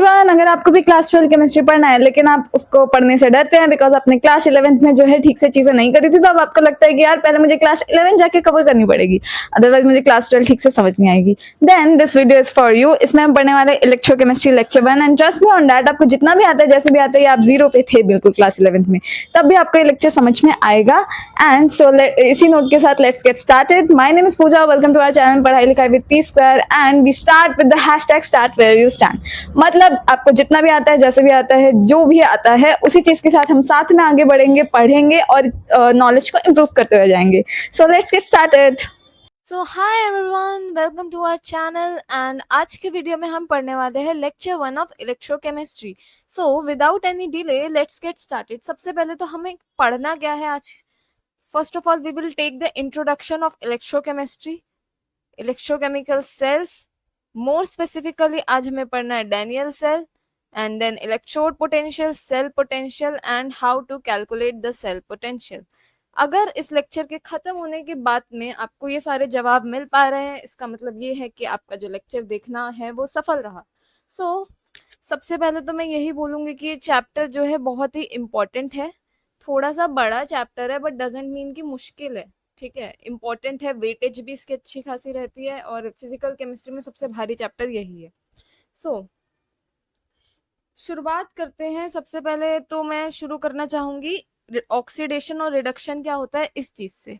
Everyone, अगर आपको भी क्लास 12 केमिस्ट्री पढ़ना है लेकिन आप उसको पढ़ने से डरते हैं बिकॉज आपने क्लास 11th में जो है ठीक से चीजें नहीं करी थी, तो अब आपको लगता है कि यार पहले मुझे क्लास 11 जाके कवर करनी पड़ेगी, अदरवाइज मुझे क्लास 12 ठीक से समझ नहीं आएगी। Then this video is for you. इसमें हम पढ़ने वाले electrochemistry lecture 1 and trust me on that, आपको जितना भी आता है जैसे भी आता है, आप जीरो पे थे बिल्कुल क्लास 11th में, तब भी आपको ये लेक्चर समझ में आएगा। एंड सो इसी नोट के साथ let's get started. My name is Pooja, welcome to our channel Padhai Likhai with P square and we start with the hashtag start where you stand. मतलब आपको जितना भी आता है, जैसे भी आता है, जो भी आता है, उसी चीज के साथ हम साथ में आगे बढ़ेंगे, पढ़ेंगे और नॉलेज को इम्प्रूव करते हुए जाएंगे। So let's get started. So hi everyone, welcome to our channel and आज के वीडियो में हम पढ़ने वाले हैं lecture 1 of electrochemistry. So without any delay let's get started. सबसे पहले तो हमें पढ़ना क्या है आज। First of all we will take the introduction of electrochemistry, electrochemical cells. More specifically आज हमें पढ़ना है Daniell cell and then electrode potential, cell potential and how to calculate the cell potential. अगर इस लेक्चर के खत्म होने के बाद में आपको ये सारे जवाब मिल पा रहे हैं, इसका मतलब ये है कि आपका जो लेक्चर देखना है वो सफल रहा। सबसे पहले तो मैं यही बोलूंगी कि ये चैप्टर जो है बहुत ही इम्पोर्टेंट है। थोड़ा सा बड़ा चैप्टर है बट डजेंट मीन कि मुश्किल है। ठीक है, इम्पोर्टेंट है, वेटेज भी इसकी अच्छी खासी रहती है और फिजिकल केमिस्ट्री में सबसे भारी चैप्टर यही है। शुरुआत करते हैं। सबसे पहले तो मैं शुरू करना चाहूंगी ऑक्सीडेशन और रिडक्शन क्या होता है इस चीज से।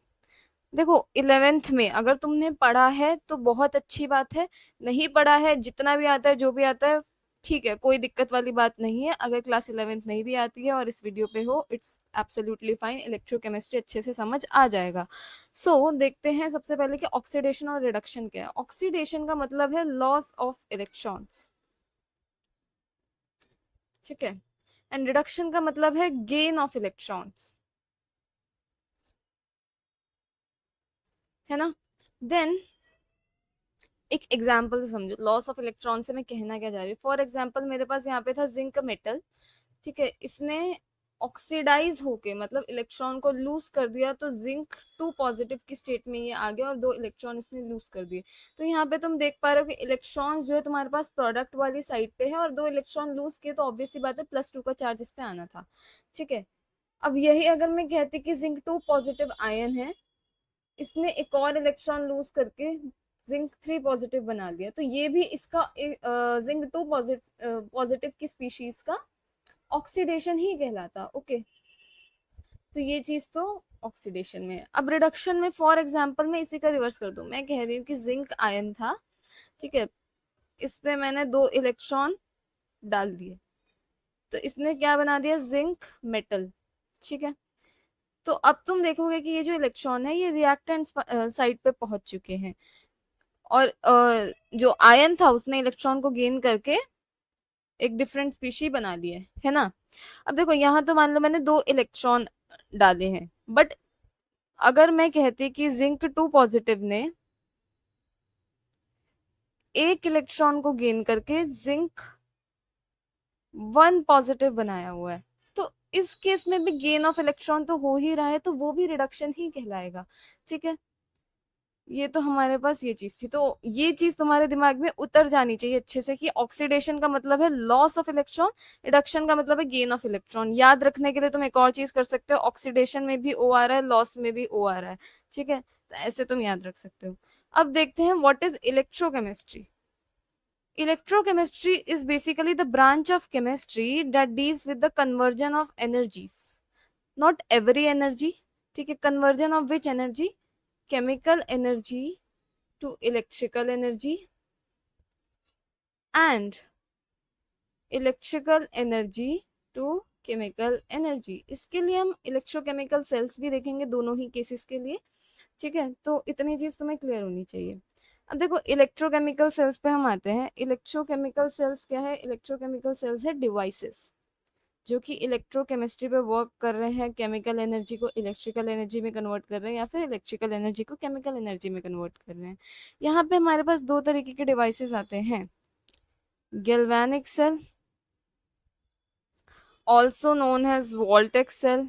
देखो 11th में अगर तुमने पढ़ा है तो बहुत अच्छी बात है, नहीं पढ़ा है, जितना भी आता है जो भी आता है ठीक है, कोई दिक्कत वाली बात नहीं है। अगर क्लास 11th नहीं भी आती है और इस वीडियो पे हो, इट्स एब्सोल्युटली फाइन, इलेक्ट्रोकेमिस्ट्री अच्छे से समझ आ जाएगा। देखते हैं सबसे पहले कि ऑक्सीडेशन और रिडक्शन क्या है। ऑक्सीडेशन का मतलब है लॉस ऑफ इलेक्ट्रॉन्स, ठीक है, एंड रिडक्शन का मतलब है गेन ऑफ इलेक्ट्रॉन्स, है ना। देन एक एग्जाम्पल समझो, लॉस ऑफ इलेक्ट्रॉन से मैं कहना क्या जा रही हूँ। फॉर एग्जाम्पल मेरे पास यहाँ पे था जिंक मेटल, ठीक है, इसने ऑक्सीडाइज होके मतलब इलेक्ट्रॉन को लूज कर दिया, तो जिंक 2 पॉजिटिव की स्टेट में ये आ गया और 2 इलेक्ट्रॉन इसने लूज कर दिए। तो यहाँ पे तुम देख पा रहे हो कि इलेक्ट्रॉन जो है तुम्हारे पास प्रोडक्ट वाली साइड पे है और 2 इलेक्ट्रॉन लूज किए, तो ऑब्वियस सी बात है +2 का चार्ज इस पे आना था, ठीक है। अब यही अगर मैं कहती कि जिंक 2 पॉजिटिव आयन है, इसने एक और इलेक्ट्रॉन लूज करके जिंक 3 पॉजिटिव बना लिया, तो ये भी इसका जिंक 2 पॉजिटिव की स्पीशीज का ऑक्सीडेशन ही कहलाता। ओके, तो ये चीज तो ऑक्सीडेशन में। अब रिडक्शन में फॉर एग्जांपल मैं इसी का रिवर्स कर दूं, मैं कह रही हूँ कि जिंक आयन था, ठीक है, इस पे मैंने 2 इलेक्ट्रॉन डाल दिए, तो इसने क्या बना दिया, जिंक मेटल, ठीक है। तो अब तुम देखोगे कि ये जो इलेक्ट्रॉन है ये रिएक्टेंट साइड पे पहुंच चुके हैं और जो आयन था उसने इलेक्ट्रॉन को गेन करके एक डिफरेंट स्पीशी बना ली है ना। अब देखो यहाँ तो मान लो मैंने 2 इलेक्ट्रॉन डाले हैं, बट अगर मैं कहती कि जिंक 2 पॉजिटिव ने एक इलेक्ट्रॉन को गेन करके जिंक 1 पॉजिटिव बनाया हुआ है, तो इस केस में भी गेन ऑफ इलेक्ट्रॉन तो हो ही रहा है, तो वो भी रिडक्शन ही कहलाएगा, ठीक है। ये तो हमारे पास ये चीज थी, तो ये चीज तुम्हारे दिमाग में उतर जानी चाहिए अच्छे से कि ऑक्सीडेशन का मतलब है लॉस ऑफ इलेक्ट्रॉन, रिडक्शन का मतलब है गेन ऑफ इलेक्ट्रॉन। याद रखने के लिए तुम एक और चीज कर सकते हो, ऑक्सीडेशन में भी ओ आ रहा है, लॉस में भी ओ आ रहा है, ठीक है, तो ऐसे तुम याद रख सकते हो। अब देखते हैं what is electrochemistry. Electrochemistry is basically the branch of chemistry that deals with the conversion of energies. Not every energy, ठीक है, conversion of which energy? Chemical energy to electrical energy and electrical energy to chemical energy. इसके लिए हम electrochemical cells भी देखेंगे दोनों ही cases के लिए, ठीक है। तो इतनी चीज तुम्हें क्लियर होनी चाहिए। अब देखो इलेक्ट्रोकेमिकल सेल्स पे हम आते हैं। इलेक्ट्रोकेमिकल सेल्स क्या है? इलेक्ट्रोकेमिकल सेल्स है डिवाइसेस जो कि इलेक्ट्रोकेमिस्ट्री पे वर्क कर रहे हैं, केमिकल एनर्जी को इलेक्ट्रिकल एनर्जी में कन्वर्ट कर रहे हैं या फिर इलेक्ट्रिकल एनर्जी को केमिकल एनर्जी में कन्वर्ट कर रहे हैं। यहाँ पे हमारे पास 2 तरीके के डिवाइसेस आते हैं, galvanic cell also known as Voltaic cell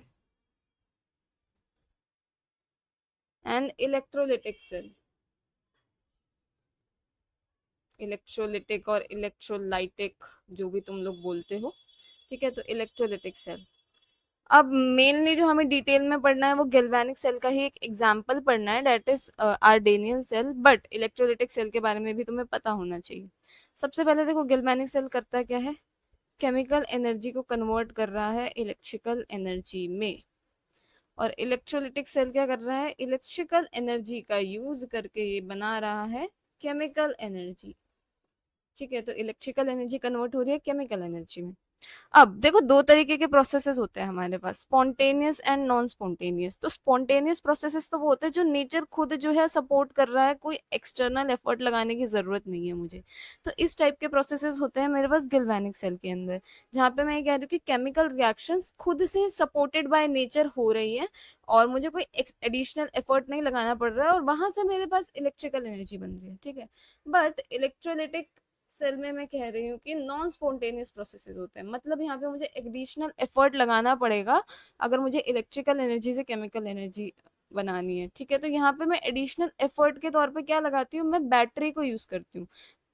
and electrolytic cell। Electrolytic और इलेक्ट्रोलाइटिक जो भी तुम लोग बोलते हो, ठीक है। तो इलेक्ट्रोलिटिक सेल, अब मेनली जो हमें डिटेल में पढ़ना है वो गैल्वेनिक सेल का ही एक एग्जांपल पढ़ना है, दैट इज आर्डेनियल सेल, बट इलेक्ट्रोलिटिक सेल के बारे में भी तुम्हें पता होना चाहिए। सबसे पहले देखो गैल्वेनिक सेल करता क्या है, केमिकल एनर्जी को कन्वर्ट कर रहा है इलेक्ट्रिकल एनर्जी में, और इलेक्ट्रोलिटिक सेल क्या कर रहा है, इलेक्ट्रिकल एनर्जी का यूज करके ये बना रहा है केमिकल एनर्जी, ठीक है। तो इलेक्ट्रिकल एनर्जी कन्वर्ट हो रही है केमिकल एनर्जी में। अब देखो दो तरीके के प्रोसेसेस होते हैं हमारे पास, स्पॉन्टेनियस एंड नॉन स्पॉन्टेनियस। तो स्पॉन्टेनियस प्रोसेसेस तो वो होते हैं जो नेचर खुद जो है सपोर्ट कर रहा है, कोई एक्सटर्नल एफर्ट लगाने की जरूरत नहीं है मुझे। तो इस टाइप के प्रोसेसेस होते हैं मेरे पास गैल्वेनिक सेल के अंदर, जहाँ पे मैं ये कह रही हूँ कि केमिकल रिएक्शंस खुद से सपोर्टेड बाय नेचर हो रही है और मुझे कोई एडिशनल एफर्ट नहीं लगाना पड़ रहा है, और वहां से मेरे पास इलेक्ट्रिकल एनर्जी बन रही है, ठीक है। बट इलेक्ट्रोलिटिक सेल में मैं कह रही हूँ कि नॉन स्पॉन्टेनियस प्रोसेसेस होते हैं, मतलब यहाँ पे मुझे एडिशनल एफर्ट लगाना पड़ेगा अगर मुझे इलेक्ट्रिकल एनर्जी से केमिकल एनर्जी बनानी है, ठीक है। तो यहाँ पे मैं एडिशनल एफर्ट के तौर पे क्या लगाती हूँ, मैं बैटरी को यूज करती हूँ।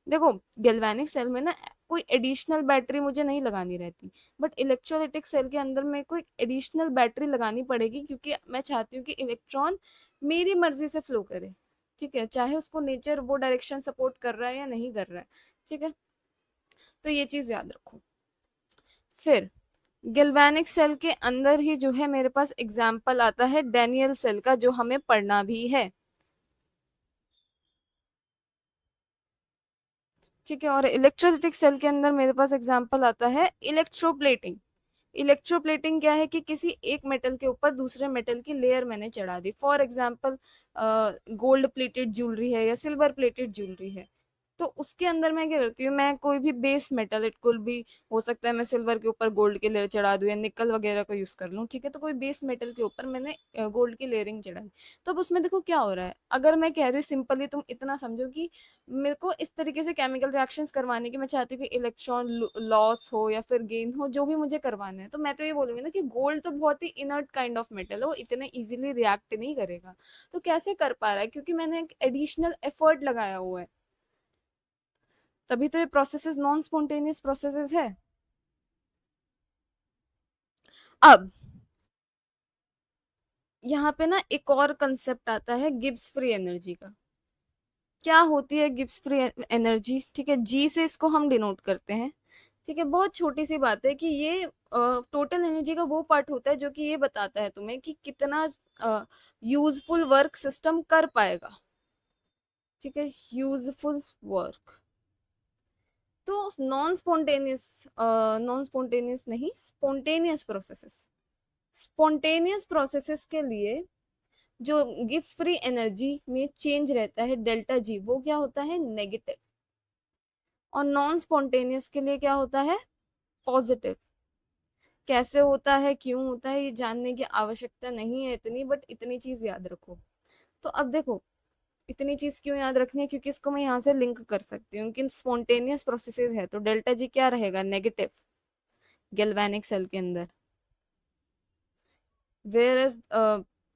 देखो गैल्वेनिक सेल में ना कोई एडिशनल बैटरी मुझे नहीं लगानी रहती, बट इलेक्ट्रोलिटिक सेल के अंदर मेरे को एक एडिशनल बैटरी लगानी पड़ेगी, क्योंकि मैं चाहती हूँ कि इलेक्ट्रॉन मेरी मर्जी से फ्लो करे, ठीक है, चाहे उसको नेचर वो डायरेक्शन सपोर्ट कर रहा है या नहीं कर रहा है, ठीक है। तो ये चीज याद रखो। फिर गैल्वेनिक सेल के अंदर ही जो है मेरे पास एग्जाम्पल आता है डैनियल सेल का, जो हमें पढ़ना भी है, ठीक है। और इलेक्ट्रोलिटिक सेल के अंदर मेरे पास एग्जाम्पल आता है इलेक्ट्रोप्लेटिंग। इलेक्ट्रोप्लेटिंग क्या है कि किसी एक मेटल के ऊपर दूसरे मेटल की लेयर मैंने चढ़ा दी, for example gold plated jewellery है या सिल्वर प्लेटेड ज्वेलरी है, तो उसके अंदर मैं क्या करती हूँ, मैं कोई भी बेस मेटल, इट कुल भी हो सकता है मैं सिल्वर के ऊपर गोल्ड की लेयर चढ़ा दूं या निकल वगैरह का यूज कर लूँ, ठीक है। तो कोई बेस मेटल के ऊपर मैंने गोल्ड की लेयरिंग चढ़ाई, तो अब उसमें देखो क्या हो रहा है, अगर मैं कह रही हूँ सिंपली तुम इतना समझो कि मेरे को इस तरीके से केमिकल रिएक्शंस करवाने की, मैं चाहती हूँ कि इलेक्ट्रॉन लॉस हो या फिर गेन हो, जो भी मुझे करवाना है, तो मैं तो ये बोलूंगी ना कि गोल्ड तो बहुत ही इनर्ट काइंड ऑफ मेटल है, वो इतने इजीली रिएक्ट नहीं करेगा। तो कैसे कर पा रहा है, क्योंकि मैंने एक एडिशनल एफर्ट लगाया हुआ है, तभी तो ये प्रोसेसेस नॉन स्पॉन्टेनियस प्रोसेसेस है। अब यहाँ पे ना एक और कंसेप्ट आता है गिब्स फ्री एनर्जी का। क्या होती है गिब्स फ्री एनर्जी, ठीक है, जी से इसको हम डिनोट करते हैं, ठीक है। बहुत छोटी सी बात है कि ये टोटल एनर्जी का वो पार्ट होता है जो कि ये बताता है तुम्हें कि कितना यूजफुल वर्क सिस्टम कर पाएगा, ठीक है, यूजफुल वर्क। तो नॉन स्पॉन्टेनियस नहीं, स्पॉन्टेनियस प्रोसेसेस, स्पॉन्टेनियस प्रोसेसेस के लिए जो गिव्स फ्री एनर्जी में चेंज रहता है डेल्टा जी, वो क्या होता है, नेगेटिव। और नॉन स्पॉन्टेनियस के लिए क्या होता है, पॉजिटिव। कैसे होता है, क्यों होता है, ये जानने की आवश्यकता नहीं है इतनी, बट इतनी चीज याद रखो। तो अब देखो इतनी चीज क्यों याद रखनी है, क्योंकि इसको मैं यहाँ से लिंक कर सकती हूँ कि स्पॉन्टेनियस प्रोसेसेस है तो डेल्टा जी क्या रहेगा, नेगेटिव, गैल्वेनिक सेल के अंदर। वेयर एज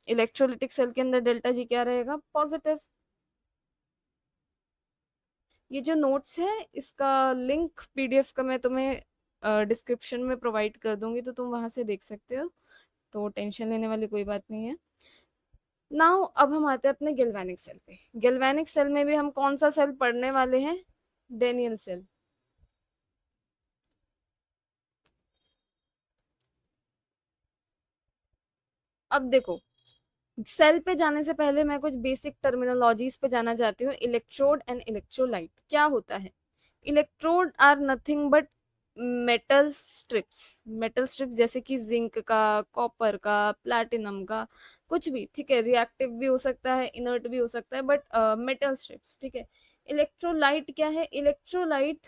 इलेक्ट्रोलिटिक सेल के अंदर डेल्टा जी क्या रहेगा, पॉजिटिव। ये जो नोट्स है इसका लिंक पीडीएफ का मैं तुम्हें डिस्क्रिप्शन में प्रोवाइड कर दूंगी, तो तुम वहां से देख सकते हो, तो टेंशन लेने वाली कोई बात नहीं है। नाउ अब हम आते हैं अपने गैल्वेनिक सेल पे। गैल्वेनिक सेल में भी हम कौन सा सेल पढ़ने वाले हैं, डेनियल सेल। अब देखो सेल पे जाने से पहले मैं कुछ बेसिक टर्मिनोलॉजीज पे जाना चाहती हूँ। इलेक्ट्रोड एंड इलेक्ट्रोलाइट क्या होता है, electrode are nothing but metal strips. Metal strips जैसे कि जिंक का, कॉपर का, प्लैटिनम का, कुछ भी, ठीक है, रिएक्टिव भी हो सकता है, इनर्ट भी हो सकता है, बट मेटल स्ट्रिप्स, ठीक है। इलेक्ट्रोलाइट क्या है, इलेक्ट्रोलाइट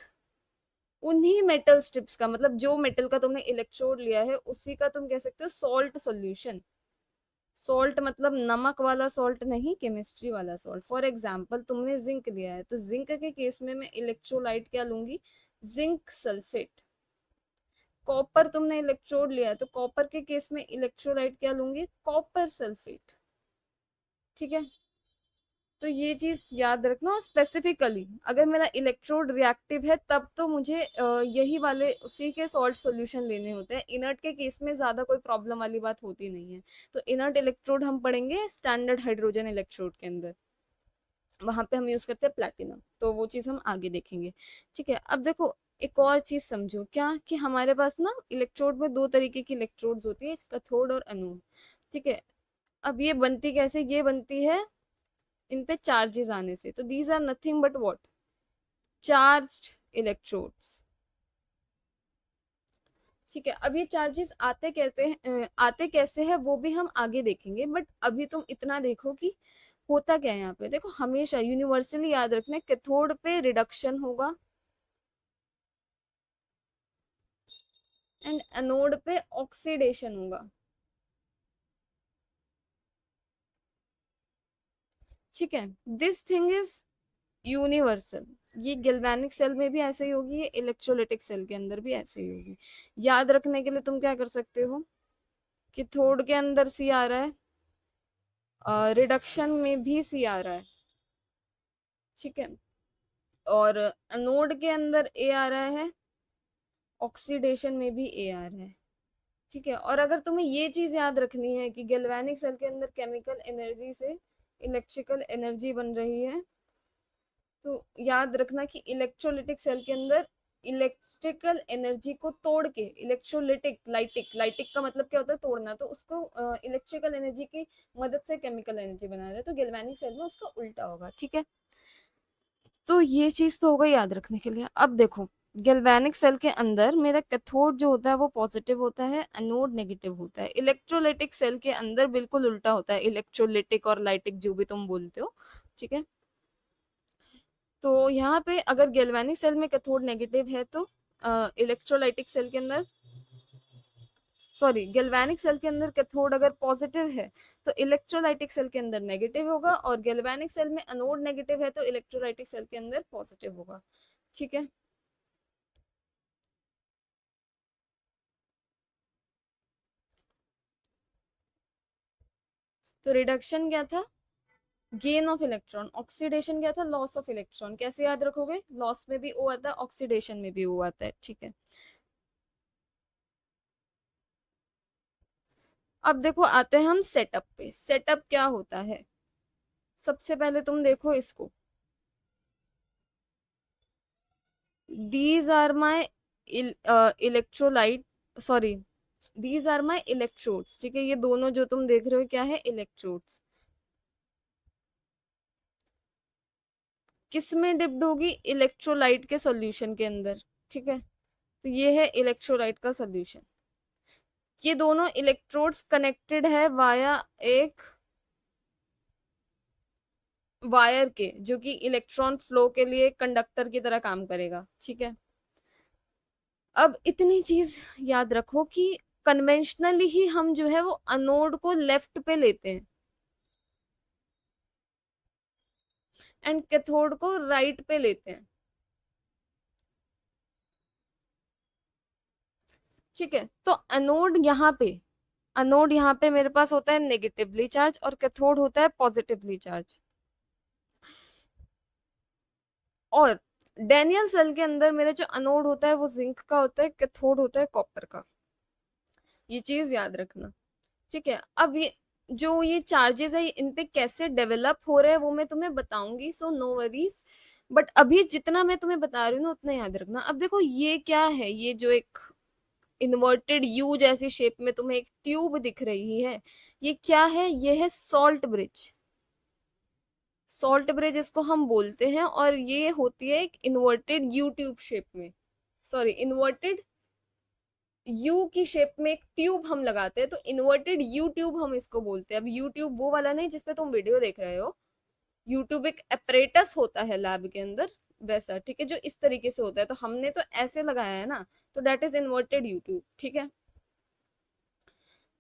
उन्हीं मेटल स्ट्रिप्स का, मतलब जो मेटल का तुमने इलेक्ट्रोड लिया है उसी का तुम कह सकते हो सॉल्ट सॉल्यूशन। सॉल्ट मतलब नमक वाला सॉल्ट नहीं, केमिस्ट्री वाला सॉल्ट। फॉर एग्जाम्पल तुमने जिंक लिया है, तो जिंक के केस में मैं इलेक्ट्रोलाइट क्या लूंगी, जिंक सल्फेट। कॉपर तुमने इलेक्ट्रोड लिया है, तो कॉपर के केस में इलेक्ट्रोलाइट क्या लूंगी, कॉपर सल्फेट, ठीक है। तो ये चीज याद रखना। स्पेसिफिकली अगर मेरा इलेक्ट्रोड रिएक्टिव है तब तो मुझे यही वाले उसी के सॉल्ट सॉल्यूशन लेने होते हैं। इनर्ट के केस में ज्यादा कोई प्रॉब्लम वाली बात होती नहीं है। तो इनर्ट इलेक्ट्रोड हम पढ़ेंगे स्टैंडर्ड हाइड्रोजन इलेक्ट्रोड के अंदर, वहां पे हम यूज करते हैं प्लैटिनम, तो वो चीज हम आगे देखेंगे। ठीक है, अब देखो एक और चीज समझो क्या, कि हमारे पास ना इलेक्ट्रोड में दो तरीके की इलेक्ट्रोड्स होती है, कैथोड और एनोड। ठीक है, अब ये बनती कैसे, ये बनती है इन पे चार्जेस आने से। तो these are nothing but what, charged electrodes. ठीक है, अब ये चार्जेस आते कैसे हैं वो भी हम आगे देखेंगे, बट अभी तुम इतना देखो कि होता क्या है यहाँ पे। देखो हमेशा यूनिवर्सली याद रखना, कैथोड पे रिडक्शन होगा एंड एनोड पे ऑक्सीडेशन होगा। ठीक है, दिस थिंग इज यूनिवर्सल। ये गैल्वेनिक सेल में भी ऐसे ही होगी, ये इलेक्ट्रोलिटिक सेल के अंदर भी ऐसे ही होगी। याद रखने के लिए तुम क्या कर सकते हो, कैथोड के अंदर सी आ रहा है, रिडक्शन में भी सी आ रहा है। ठीक है, और एनोड के अंदर ए आ रहा है, ऑक्सीडेशन में भी ए आ रहा है। ठीक है, और अगर तुम्हें ये चीज याद रखनी है कि गैल्वेनिक सेल के अंदर केमिकल एनर्जी से इलेक्ट्रिकल एनर्जी बन रही है, तो याद रखना कि इलेक्ट्रोलिटिक सेल के अंदर इलेक्ट्रिकल एनर्जी को तोड़ के, इलेक्ट्रोलिटिक लाइटिक, लाइटिक का मतलब क्या होता है तोड़ना, तो उसको इलेक्ट्रिकल एनर्जी की मदद से केमिकल एनर्जी बनाया जाए। तो गैल्वेनिक सेल में उसका उल्टा होगा। ठीक है, तो ये चीज तो होगा याद रखने के लिए। अब देखो गैल्वेनिक सेल के अंदर मेरा कैथोड जो होता है वो पॉजिटिव होता है, एनोड नेगेटिव होता है। इलेक्ट्रोलिटिक सेल के अंदर बिल्कुल उल्टा होता है, इलेक्ट्रोलिटिक और लाइटिक जो भी तुम बोलते हो। ठीक है, तो यहाँ पे अगर गैल्वेनिक सेल में कैथोड नेगेटिव है तो इलेक्ट्रोलाइटिक सेल के अंदर, सॉरी गैल्वेनिक सेल के अंदर कैथोड अगर पॉजिटिव है तो इलेक्ट्रोलाइटिक सेल के अंदर नेगेटिव होगा, और गैल्वेनिक सेल में एनोड नेगेटिव है तो इलेक्ट्रोलाइटिक सेल के अंदर पॉजिटिव होगा। ठीक है, तो रिडक्शन क्या था, गेन ऑफ इलेक्ट्रॉन। ऑक्सीडेशन क्या था, लॉस ऑफ इलेक्ट्रॉन। कैसे याद रखोगे, लॉस में भी ओ आता है, ऑक्सीडेशन में भी ओ आता है। ठीक है, अब देखो आते हैं हम सेटअप पे। सेटअप क्या होता है, सबसे पहले तुम देखो इसको, these are my electrolyte, sorry these are my electrodes. ठीक है, ये दोनों जो तुम देख रहे हो क्या है, इलेक्ट्रोड्स। किस में डिप्ड होगी, इलेक्ट्रोलाइट के सॉल्यूशन के अंदर। ठीक है, तो ये है इलेक्ट्रोलाइट का सॉल्यूशन। ये दोनों इलेक्ट्रोड्स कनेक्टेड है वाया एक वायर के, जो कि इलेक्ट्रॉन फ्लो के लिए कंडक्टर की तरह काम करेगा। ठीक है, अब इतनी चीज याद रखो कि कन्वेंशनली ही हम जो है वो अनोड को लेफ्ट पे लेते हैं एंड कैथोड को राइट पे लेते हैं। ठीक है, तो अनोड यहाँ पे मेरे पास होता है नेगेटिवली चार्ज और कैथोड होता है पॉजिटिवली चार्ज। और डेनियल सेल के अंदर मेरा जो अनोड होता है वो जिंक का होता है, कैथोड होता है कॉपर का। ये चीज याद रखना। ठीक है, अब ये चार्जेस है इन पे कैसे डेवलप हो रहे हैं वो मैं तुम्हें बताऊंगी, सो नो वरीज। बट अभी जितना मैं तुम्हें बता रही हूँ ना उतना याद रखना। अब देखो ये क्या है, ये जो एक इन्वर्टेड यू जैसी शेप में तुम्हें एक ट्यूब दिख रही है, ये क्या है, ये है सॉल्ट ब्रिज। सॉल्ट ब्रिज इसको हम बोलते हैं, और ये होती है एक इन्वर्टेड यू ट्यूब शेप में, सॉरी इन्वर्टेड यू की शेप में एक ट्यूब हम लगाते हैं, तो इन्वर्टेड यू ट्यूब हम इसको बोलते हैं। अब यूट्यूब वो वाला नहीं जिसपे तुम वीडियो देख रहे हो, यूट्यूब एक अपरेटस होता है लैब के अंदर वैसा। ठीक है, जो इस तरीके से होता है, तो हमने तो ऐसे लगाया है ना, तो डेट इज इन्वर्टेड यूट्यूब। ठीक है,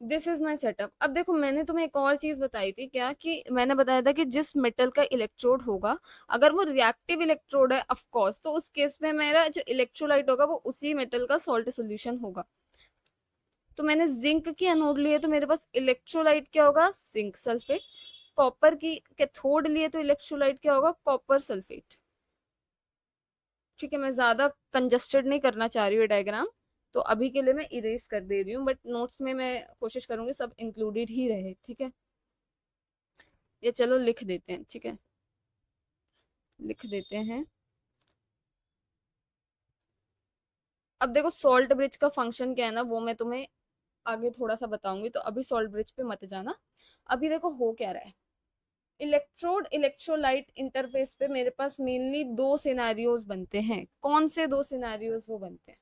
दिस इज माई सेटअप। अब देखो मैंने तुम्हें एक और चीज बताई थी क्या, कि मैंने बताया था कि जिस मेटल का इलेक्ट्रोड होगा अगर वो रिएक्टिव इलेक्ट्रोड है ऑफ कोर्स, तो उस केस में मेरा जो इलेक्ट्रोलाइट होगा वो उसी मेटल का सॉल्ट सोल्यूशन होगा। तो मैंने जिंक की एनोड लिए, तो मेरे पास इलेक्ट्रोलाइट क्या होगा, जिंक सल्फेट। कॉपर की कैथोड लिए तो इलेक्ट्रोलाइट क्या होगा, कॉपर सल्फेट। ठीक है, मैं ज्यादा कंजस्टेड नहीं करना चाह रही हूँ डायग्राम, तो अभी के लिए मैं इरेज कर दे रही हूँ, बट नोट्स में मैं कोशिश करूंगी सब इंक्लूडेड ही रहे। ठीक है, ये चलो लिख देते हैं। ठीक है, लिख देते हैं। अब देखो सॉल्ट ब्रिज का फंक्शन क्या है ना, वो मैं तुम्हें आगे थोड़ा सा बताऊंगी, तो अभी सॉल्ट ब्रिज पे मत जाना। अभी देखो हो क्या रहा है, इलेक्ट्रोड इलेक्ट्रोलाइट इंटरफेस पे मेरे पास मेनली दो सिनेरियोज बनते हैं। कौन से दो सिनेरियोज वो बनते हैं?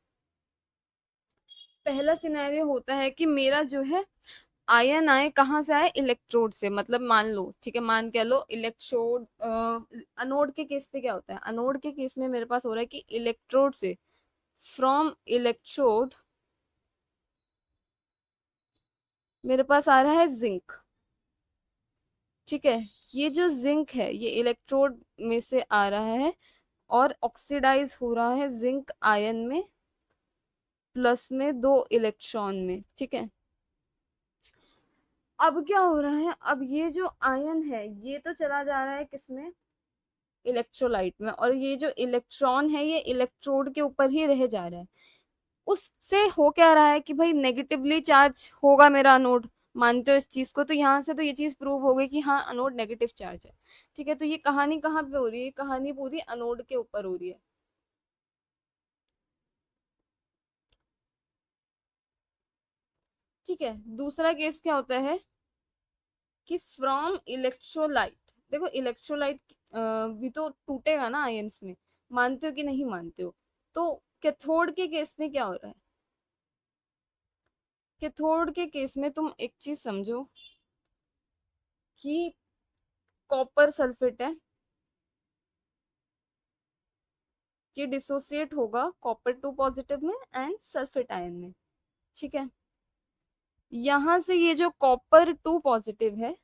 पहला सिनेरियो होता है कि मेरा जो है आयन आए कहाँ से आए, इलेक्ट्रोड से। मतलब मान लो, ठीक है, मान क्या लो, इलेक्ट्रोड अनोड के केस पे क्या होता है, अनोड के केस में मेरे पास हो रहा है कि इलेक्ट्रोड से, फ्रॉम इलेक्ट्रोड मेरे पास आ रहा है जिंक। ठीक है, ये जो जिंक है ये इलेक्ट्रोड में से आ रहा है और ऑक्सीडाइज हो रहा है जिंक आयन में, प्लस में दो इलेक्ट्रॉन में। ठीक है, अब क्या हो रहा है, अब ये जो आयन है ये तो चला जा रहा है किसमें, इलेक्ट्रोलाइट में, और ये जो इलेक्ट्रॉन है ये इलेक्ट्रोड के ऊपर ही रह जा रहा है। उससे हो क्या रहा है कि भाई नेगेटिवली चार्ज होगा मेरा अनोड। मानते हो इस चीज को, तो यहाँ से तो ये चीज प्रूव हो गई कि हाँ अनोड नेगेटिव चार्ज है। ठीक है, तो ये कहानी कहाँ पे हो रही है, कहानी पूरी अनोड के ऊपर हो रही है। ठीक है, दूसरा केस क्या होता है कि फ्रॉम इलेक्ट्रोलाइट, देखो इलेक्ट्रोलाइट भी तो टूटेगा ना आयंस में, मानते हो कि नहीं मानते हो? तो कैथोड के केस में क्या हो रहा है, कैथोड के केस में तुम एक चीज समझो कि कॉपर सल्फेट है, ये डिसोसिएट होगा कॉपर टू पॉजिटिव में एंड सल्फेट आयन में। ठीक है, यहां से ये जो कॉपर टू पॉजिटिव है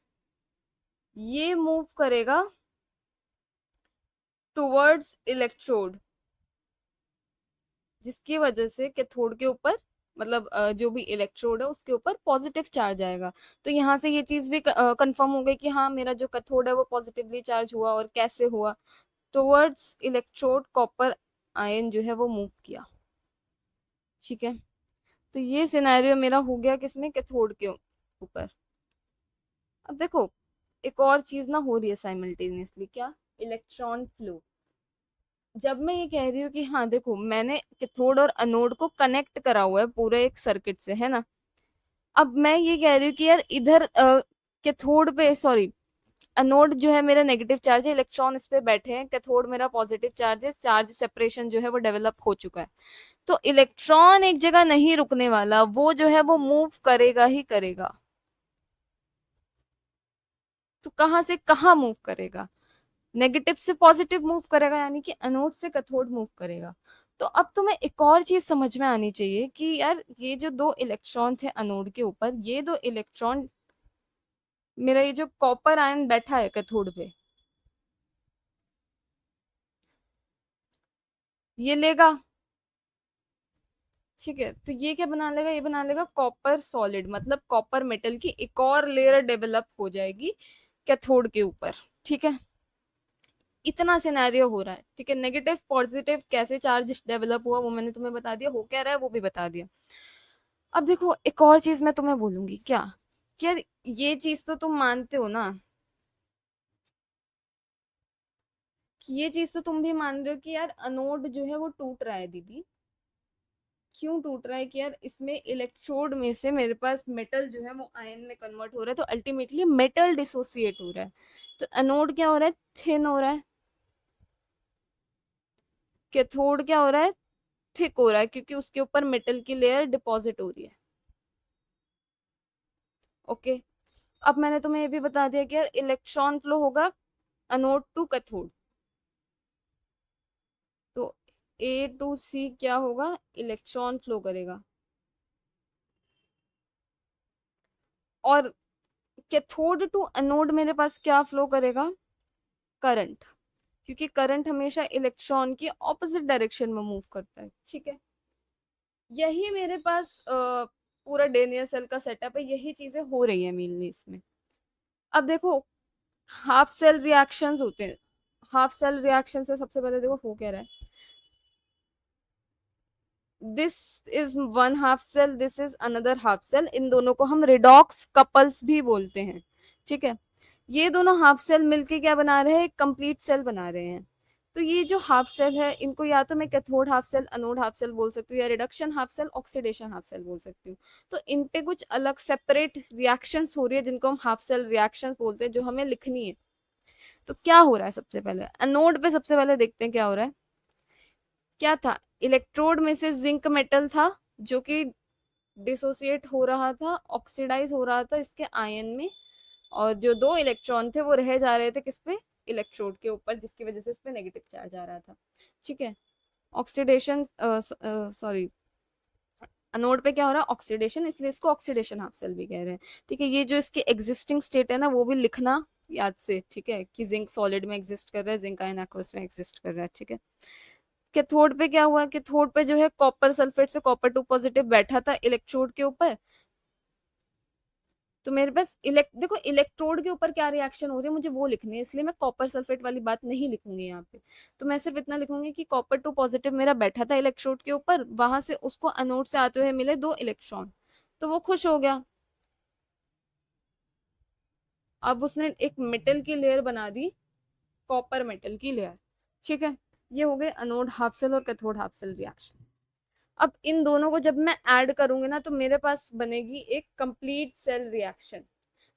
ये मूव करेगा टुवर्ड्स इलेक्ट्रोड, जिसकी वजह से कैथोड के ऊपर, मतलब जो भी इलेक्ट्रोड है उसके ऊपर पॉजिटिव चार्ज आएगा। तो यहाँ से ये चीज भी कंफर्म हो गई कि हाँ मेरा जो कैथोड है वो पॉजिटिवली चार्ज हुआ, और कैसे हुआ, टुवर्ड्स इलेक्ट्रोड कॉपर आयन जो है वो मूव किया। ठीक है, तो ये सिनेरियो मेरा हो गया किसमें, कैथोड के ऊपर। अब देखो एक और चीज ना हो रही है साइमल्टेनियसली, क्या, इलेक्ट्रॉन फ्लो। जब मैं ये कह रही हूँ कि हाँ देखो मैंने कैथोड और अनोड को कनेक्ट करा हुआ है पूरे एक सर्किट से, है ना, अब मैं ये कह रही हूँ कि यार इधर कैथोड पे, सॉरी, अनोड जो है मेरा नेगेटिव चार्ज है, इलेक्ट्रॉन इस पे बैठे हैं, कैथोड मेरा पॉजिटिव चार्ज है, चार्ज सेपरेशन जो है वो डेवलप हो चुका है। तो इलेक्ट्रॉन एक जगह नहीं रुकने वाला, वो जो है वो मूव करेगा ही करेगा। तो कहाँ से कहाँ मूव करेगा, नेगेटिव से पॉजिटिव मूव करेगा, यानी कि एनोड से कैथोड मूव करेगा। तो अब तुम्हें एक और चीज समझ में आनी चाहिए कि यार ये जो दो इलेक्ट्रॉन थे अनोड के ऊपर, ये दो इलेक्ट्रॉन, मेरा ये जो कॉपर आयन बैठा है कैथोड पे, ये लेगा। ठीक है, तो ये क्या बना लेगा, ये बना लेगा कॉपर सॉलिड, मतलब कॉपर मेटल की एक और लेयर डेवलप हो जाएगी कैथोड के ऊपर। ठीक है, इतना सिनेरियो हो रहा है। ठीक है, नेगेटिव पॉजिटिव कैसे चार्ज डेवलप हुआ वो मैंने तुम्हें बता दिया, हो क्या रहा है वो भी बता दिया। अब देखो एक और चीज मैं तुम्हें बोलूंगी, क्या, कि यार ये चीज तो तुम मानते हो ना, कि ये चीज तो तुम भी मान रहे हो कि यार अनोड जो है वो टूट रहा है दीदी। क्यों टूट रहा है, कि यार इसमें इलेक्ट्रोड में से मेरे पास मेटल जो है वो आयन में कन्वर्ट हो रहा है, तो अल्टीमेटली मेटल डिसोसिएट हो रहा है। तो एनोड क्या हो रहा है, थिन हो रहा है, कैथोड क्या हो रहा है, थिक हो रहा है, क्योंकि उसके ऊपर मेटल की लेयर डिपॉजिट हो रही है। ओके, अब मैंने तुम्हें ये भी बता दिया कि यार इलेक्ट्रॉन फ्लो होगा अनोड टू कैथोड, तो ए टू सी क्या होगा, इलेक्ट्रॉन फ्लो करेगा। और कैथोड टू एनोड मेरे पास क्या फ्लो करेगा, करंट, क्योंकि करंट हमेशा इलेक्ट्रॉन की ऑपोजिट डायरेक्शन में मूव करता है। ठीक है, यही मेरे पास पूरा डेनियल सेल का सेटअप है, यही चीजें हो रही है मेनली इसमें। अब देखो हाफ सेल रिएक्शंस होते हैं। हाफ सेल रिएक्शन से सबसे पहले देखो हो क्या रहा है, this is one half cell, this is another half cell, इन दोनों को हम रिडॉक्स कपल्स भी बोलते हैं। ठीक है, ये दोनों हाफ सेल मिलके क्या बना रहे हैं, एक कंप्लीट सेल बना रहे हैं। तो ये जो हाफ सेल है इनको या तो मैं cathode half cell, anode half cell बोल सकती हूँ, या reduction half cell, oxidation half cell बोल सकती हूँ। तो इन पे कुछ अलग सेपरेट रिएक्शंस हो रही है जिनको हम हाफ सेल रिएक्शंस बोलते हैं, जो हमें लिखनी है। तो क्या हो रहा है, सबसे पहले एनोड पे सबसे पहले देखते हैं क्या हो रहा है। क्या था, इलेक्ट्रोड में से जिंक मेटल था जो कि डिसोसिएट हो रहा था, ऑक्सीडाइज हो रहा था इसके आयन में, और जो दो इलेक्ट्रॉन थे वो रह जा रहे थे किस पे, इलेक्ट्रोड के ऊपर, जिसकी वजह से उस पर नेगेटिव चार्ज आ रहा था। ठीक है, ऑक्सीडेशन, सॉरी, अनोड पे क्या हो रहा है, ऑक्सीडेशन, इसलिए इसको ऑक्सीडेशन हाफ सेल भी कह रहे हैं। ठीक है, ये जो इसकी एग्जिस्टिंग स्टेट है ना वो भी लिखना याद से, ठीक है, कि जिंक सॉलिड में एग्जिस्ट कर रहा है, जिंक आयन एक्वस में एग्जिस्ट कर रहा है। ठीक है, कैथोड पे क्या हुआ, कैथोड पे जो है कॉपर सल्फेट से कॉपर 2 पॉजिटिव बैठा था इलेक्ट्रोड के ऊपर। तो मेरे पास देखो इलेक्ट्रोड के ऊपर क्या रिएक्शन हो रही है मुझे वो लिखनी है, इसलिए मैं कॉपर सल्फेट वाली बात नहीं लिखूंगी यहाँ पे। तो मैं सिर्फ इतना लिखूंगी कि कॉपर 2 पॉजिटिव मेरा बैठा था इलेक्ट्रोड के ऊपर, वहां से उसको अनोड से आते हुए मिले 2 इलेक्ट्रॉन, तो वो खुश हो गया। अब उसने एक मेटल की लेयर बना दी, कॉपर मेटल की लेयर। ठीक है, ये हो गए अनोड हाफ सेल और कैथोड हाफ सेल रिएक्शन। अब इन दोनों को जब मैं ऐड करूंगी ना तो मेरे पास बनेगी एक कंप्लीट सेल रिएक्शन।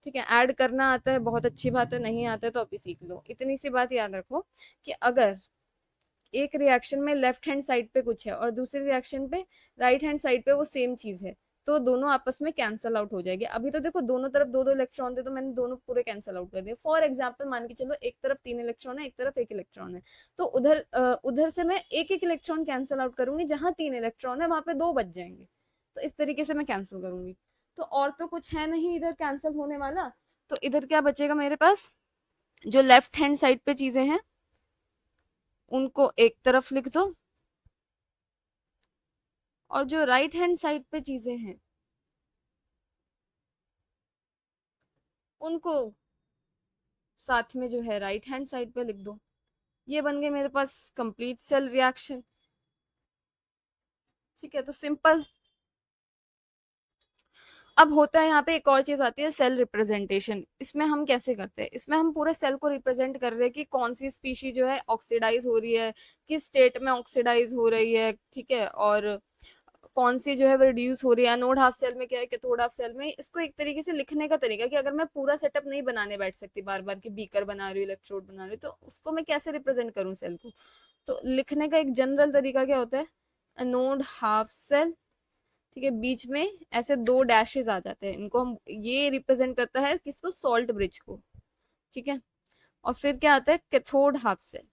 ठीक है, ऐड करना आता है बहुत अच्छी बात है, नहीं आता है तो अभी सीख लो। इतनी सी बात याद रखो कि अगर एक रिएक्शन में लेफ्ट हैंड साइड पे कुछ है और दूसरे रिएक्शन पे राइट हैंड साइड पे वो सेम चीज है, तो दोनों आपस में कैंसल आउट हो जाएगी। अभी तो देखो दोनों तरफ दो दो इलेक्ट्रॉन थे तो मैंने दोनों पूरे कैंसल आउट कर दिए। फॉर एग्जाम्पल मान के चलो एक तरफ 3 इलेक्ट्रॉन है, एक तरफ 1 इलेक्ट्रॉन है, तो उधर से मैं एक एक इलेक्ट्रॉन कैंसल आउट करूंगी, जहां 3 इलेक्ट्रॉन है वहां पे 2 बच जाएंगे। तो इस तरीके से मैं कैंसिल करूंगी। तो और तो कुछ है नहीं इधर कैंसिल होने वाला। तो इधर क्या बचेगा मेरे पास, जो लेफ्ट हैंड साइड पे चीजें हैं उनको एक तरफ लिख दो, और जो राइट हैंड साइड पे चीजें हैं उनको साथ में जो है राइट हैंड साइड पे लिख दो। ये बन गए मेरे पास कंप्लीट सेल रिएक्शन। ठीक है, तो सिंपल। अब होता है यहाँ पे एक और चीज आती है, सेल रिप्रेजेंटेशन। इसमें हम कैसे करते हैं, इसमें हम पूरे सेल को रिप्रेजेंट कर रहे हैं कि कौन सी स्पीशी जो है ऑक्सीडाइज हो रही है, किस स्टेट में ऑक्सीडाइज हो रही है। ठीक है, और कौन सी जो है वो रिड्यूस हो रही है। अनोड हाफ सेल में क्या है, कैथोड हाफ सेल में। इसको एक तरीके से लिखने का तरीका कि अगर मैं पूरा सेटअप नहीं बनाने बैठ सकती बार बार कि बीकर बना रही हूँ, इलेक्ट्रोड बना रही हूँ, तो उसको मैं कैसे रिप्रेजेंट करूँ सेल को। तो लिखने का एक जनरल तरीका क्या होता है, अनोड हाफ सेल, ठीक है, बीच में ऐसे 2 डैशेस आ जाते हैं, इनको हम, ये रिप्रेजेंट करता है किसको, सॉल्ट ब्रिज को। ठीक है, और फिर क्या आता है, कैथोड हाफ सेल।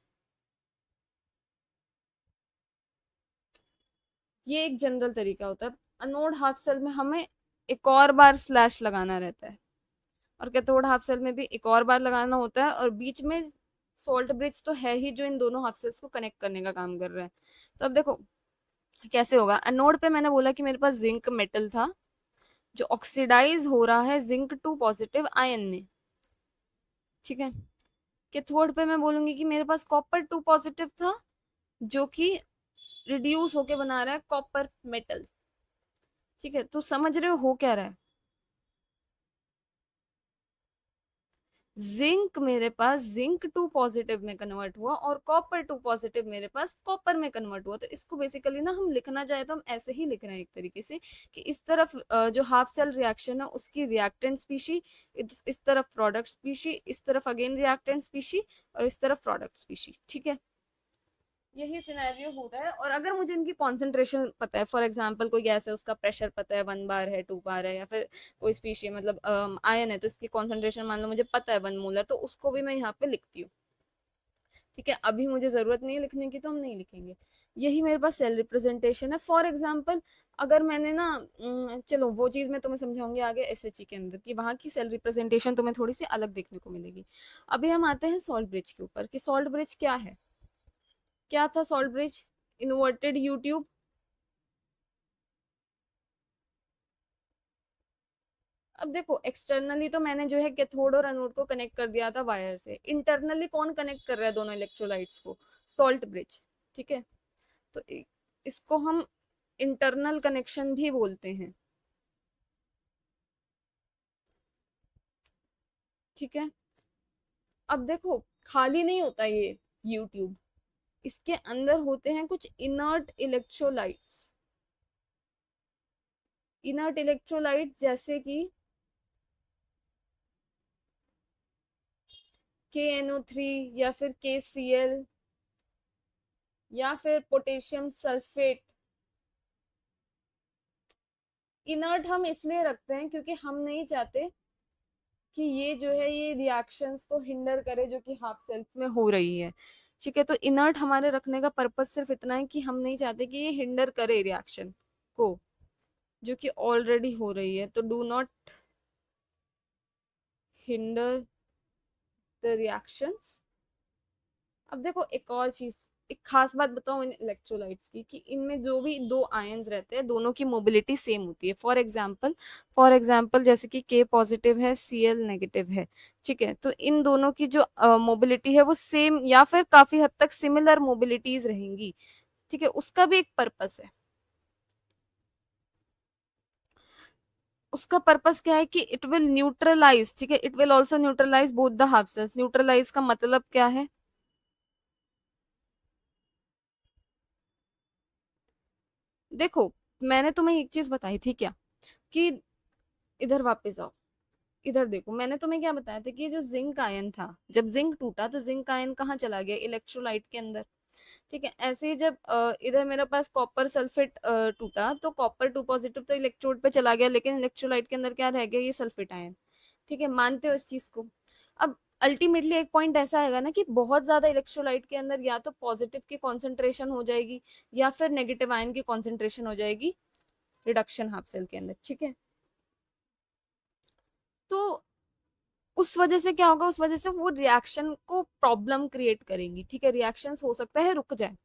ये एक जनरल तरीका होता है। अनोड हाफ सेल में हमें एक और बार स्लैश लगाना रहता है, और कैथोड हाफ सेल में भी एक और बार लगाना होता है, और बीच में सोल्ट ब्रिज तो है ही जो इन दोनों हाफ सेल्स को कनेक्ट करने का काम कर रहा है। तो अब देखो कैसे होगा। एनोड पे मैंने बोला कि मेरे पास जिंक मेटल था जो ऑक्सीडाइज हो रहा है जिंक 2 पॉजिटिव आयन में। ठीक है, कैथोड पे मैं बोलूंगी कि मेरे पास कॉपर 2 पॉजिटिव था जो कि रिड्यूस होके बना रहा है कॉपर मेटल। ठीक है, तो समझ रहे हो क्या रहा है, जिंक मेरे पास जिंक 2 पॉजिटिव में कन्वर्ट हुआ और कॉपर 2 पॉजिटिव मेरे पास कॉपर में कन्वर्ट हुआ। तो इसको बेसिकली ना हम लिखना चाहे तो हम ऐसे ही लिख रहे हैं एक तरीके से कि इस तरफ जो हाफ सेल रिएक्शन है उसकी रिएक्टेंट स्पीशी, इस तरफ प्रोडक्ट स्पीशी, इस तरफ अगेन रिएक्टेंट स्पीशी, और इस तरफ प्रोडक्ट स्पीशी। ठीक है, यही सिनेरियो होता है। और अगर मुझे इनकी कॉन्सेंट्रेशन पता है, फॉर एग्जांपल कोई गैस है उसका प्रेशर पता है 1 बार है, 2 बार है, या फिर कोई स्पीशी मतलब आयन है तो इसकी कॉन्सेंट्रेशन मान लो मुझे पता है 1 मोलर, तो उसको भी मैं यहाँ पे लिखती हूँ। ठीक है, अभी मुझे जरूरत नहीं है लिखने की तो हम नहीं लिखेंगे। यही मेरे पास सेल रिप्रेजेंटेशन है। फॉर एग्जाम्पल अगर मैंने ना चलो वो चीज मैं तुम्हें समझाऊंगी आगे एसएचई के अंदर कि वहां की सेल रिप्रेजेंटेशन तुम्हें थोड़ी सी अलग देखने को मिलेगी। अभी हम आते हैं सॉल्ट ब्रिज के ऊपर कि सॉल्ट ब्रिज क्या है। क्या था salt bridge, inverted you tube, अब देखो एक्सटर्नली तो मैंने जो है कैथोड और एनोड को कनेक्ट कर दिया था वायर से, इंटरनली कौन कनेक्ट कर रहा है दोनों इलेक्ट्रोलाइट्स को? Salt bridge. ठीक है, तो इसको हम इंटरनल कनेक्शन भी बोलते हैं। ठीक है, अब देखो खाली नहीं होता ये यूट्यूब, इसके अंदर होते हैं कुछ इनर्ट इलेक्ट्रोलाइट्स। इनर्ट इलेक्ट्रोलाइट्स जैसे कि KNO3 या फिर KCl या फिर पोटेशियम सल्फेट। इनर्ट हम इसलिए रखते हैं क्योंकि हम नहीं चाहते कि ये जो है ये रिएक्शंस को हिंडर करे जो कि हाफ सेल्फ में हो रही है। ठीक है, तो इनर्ट हमारे रखने का पर्पस सिर्फ इतना है कि हम नहीं चाहते कि ये हिंडर करे रिएक्शन को जो कि ऑलरेडी हो रही है, तो do not hinder the reactions. अब देखो एक और चीज, एक खास बात बताऊं इन इलेक्ट्रोलाइट्स की, कि इनमें जो भी दो आयंस रहते हैं दोनों की मोबिलिटी सेम होती है। फॉर एग्जांपल जैसे कि K पॉजिटिव है, Cl नेगेटिव है। ठीक है, तो इन दोनों की जो मोबिलिटी है वो सेम या फिर काफी हद तक सिमिलर मोबिलिटीज रहेंगी। ठीक है, उसका भी एक पर्पस है। उसका पर्पस क्या है कि इट विल न्यूट्रलाइज, ठीक है, it will also neutralise both the half cells. Neutralise का मतलब क्या है? देखो मैंने तुम्हें एक चीज बताई थी क्या, कि इधर वापस आओ, इधर देखो, मैंने तुम्हें क्या बताया था कि जो जिंक आयन था, जब जिंक टूटा तो जिंक आयन कहाँ चला गया? इलेक्ट्रोलाइट के अंदर। ठीक है, ऐसे ही जब इधर मेरे पास कॉपर सल्फेट टूटा तो कॉपर 2 पॉजिटिव तो इलेक्ट्रोड पे चला गया, लेकिन इलेक्ट्रोलाइट के अंदर क्या रह गया? ये सल्फेट आयन। ठीक है, मानते हो इस चीज को? अब अल्टीमेटली एक पॉइंट ऐसा आएगा ना कि बहुत ज्यादा इलेक्ट्रोलाइट के अंदर या तो पॉजिटिव की कॉन्सेंट्रेशन हो जाएगी या फिर नेगेटिव आयन की कॉन्सेंट्रेशन हो जाएगी रिडक्शन हाफ सेल के अंदर। ठीक है, तो उस वजह से क्या होगा? उस वजह से वो रिएक्शन को प्रॉब्लम क्रिएट करेंगी। ठीक है, रिएक्शंस हो सकता है रुक जाए,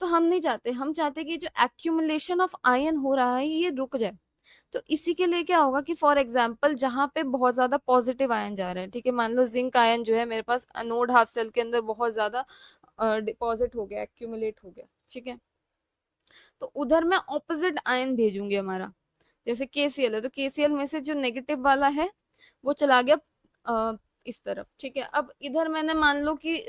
तो हम नहीं चाहते, हम चाहते कि जो एक्यूमुलेशन ऑफ आयन हो रहा है ये रुक जाए। तो इसी के लिए क्या होगा कि फॉर एग्जाम्पल जहां पे बहुत ज्यादा पॉजिटिव आयन जा रहे हैं, ठीक है, मान लो जिंक आयन जो है मेरे पास अनोड हाफ सेल के अंदर बहुत ज्यादा डिपॉजिट हो गया, एक्यूमुलेट हो गया। ठीक है, तो उधर मैं ऑपोजिट आयन भेजूंगी हमारा, जैसे KCl है तो KCl में से जो नेगेटिव वाला है वो चला गया इस तरफ। ठीक है, अब इधर मैंने मान लो कि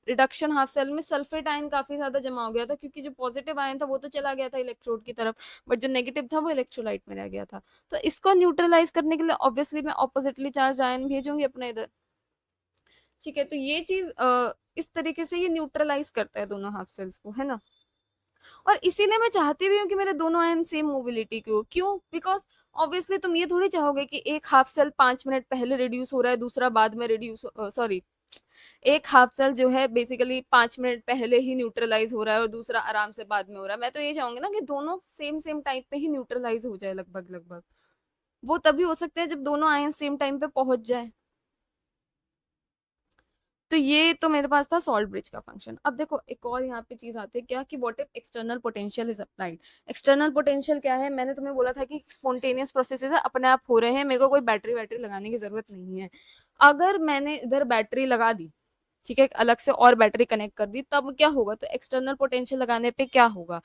रिडक्शन हाफ सेल में सल्फेट आयन काफी ज्यादा जमा हो गया था, क्योंकि जो पॉजिटिव आयन था वो तो चला गया था इलेक्ट्रोड की तरफ, बट जो नेगेटिव था वो इलेक्ट्रोलाइट में रह गया था। तो इसको न्यूट्रलाइज करने के लिए ऑब्वियसली मैं ऑपोजिटली चार्ज आयन भेजूंगी अपने इधर। ठीक है, तो ये चीज इस तरीके से ये न्यूट्रलाइज करता है दोनों हाफ सेल्स को, है ना। और इसीलिए मैं चाहती भी हूँ कि मेरे दोनों आयन सेम मोबिलिटी के हो। क्यों? बिकॉज ऑब्वियसली तुम ये थोड़ी चाहोगे कि एक हाफ सेल 5 मिनट पहले रिड्यूस हो रहा है, दूसरा बाद में रिड्यूस, सॉरी, एक हाफ सेल जो है बेसिकली 5 मिनट पहले ही न्यूट्रलाइज हो रहा है और दूसरा आराम से बाद में हो रहा है। मैं तो ये चाहूंगी ना कि दोनों सेम सेम टाइम पे ही न्यूट्रलाइज हो जाए, लगभग लगभग। वो तभी हो सकते हैं जब दोनों आयन सेम टाइम पे पहुंच जाए। तो ये तो मेरे पास था सॉल्ट ब्रिज का फंक्शन। अब देखो एक और यहाँ पे चीज आती है क्या, कि what if external potential is applied. External potential क्या है? मैंने तुम्हें बोला था कि स्पॉन्टेनियस प्रोसेसेस है, अपने आप हो रहे हैं, मेरे को कोई बैटरी वैटरी लगाने की जरूरत नहीं है। अगर मैंने इधर बैटरी लगा दी, ठीक है, एक अलग से और बैटरी कनेक्ट कर दी, तब क्या होगा? तो एक्सटर्नल पोटेंशियल लगाने पे क्या होगा?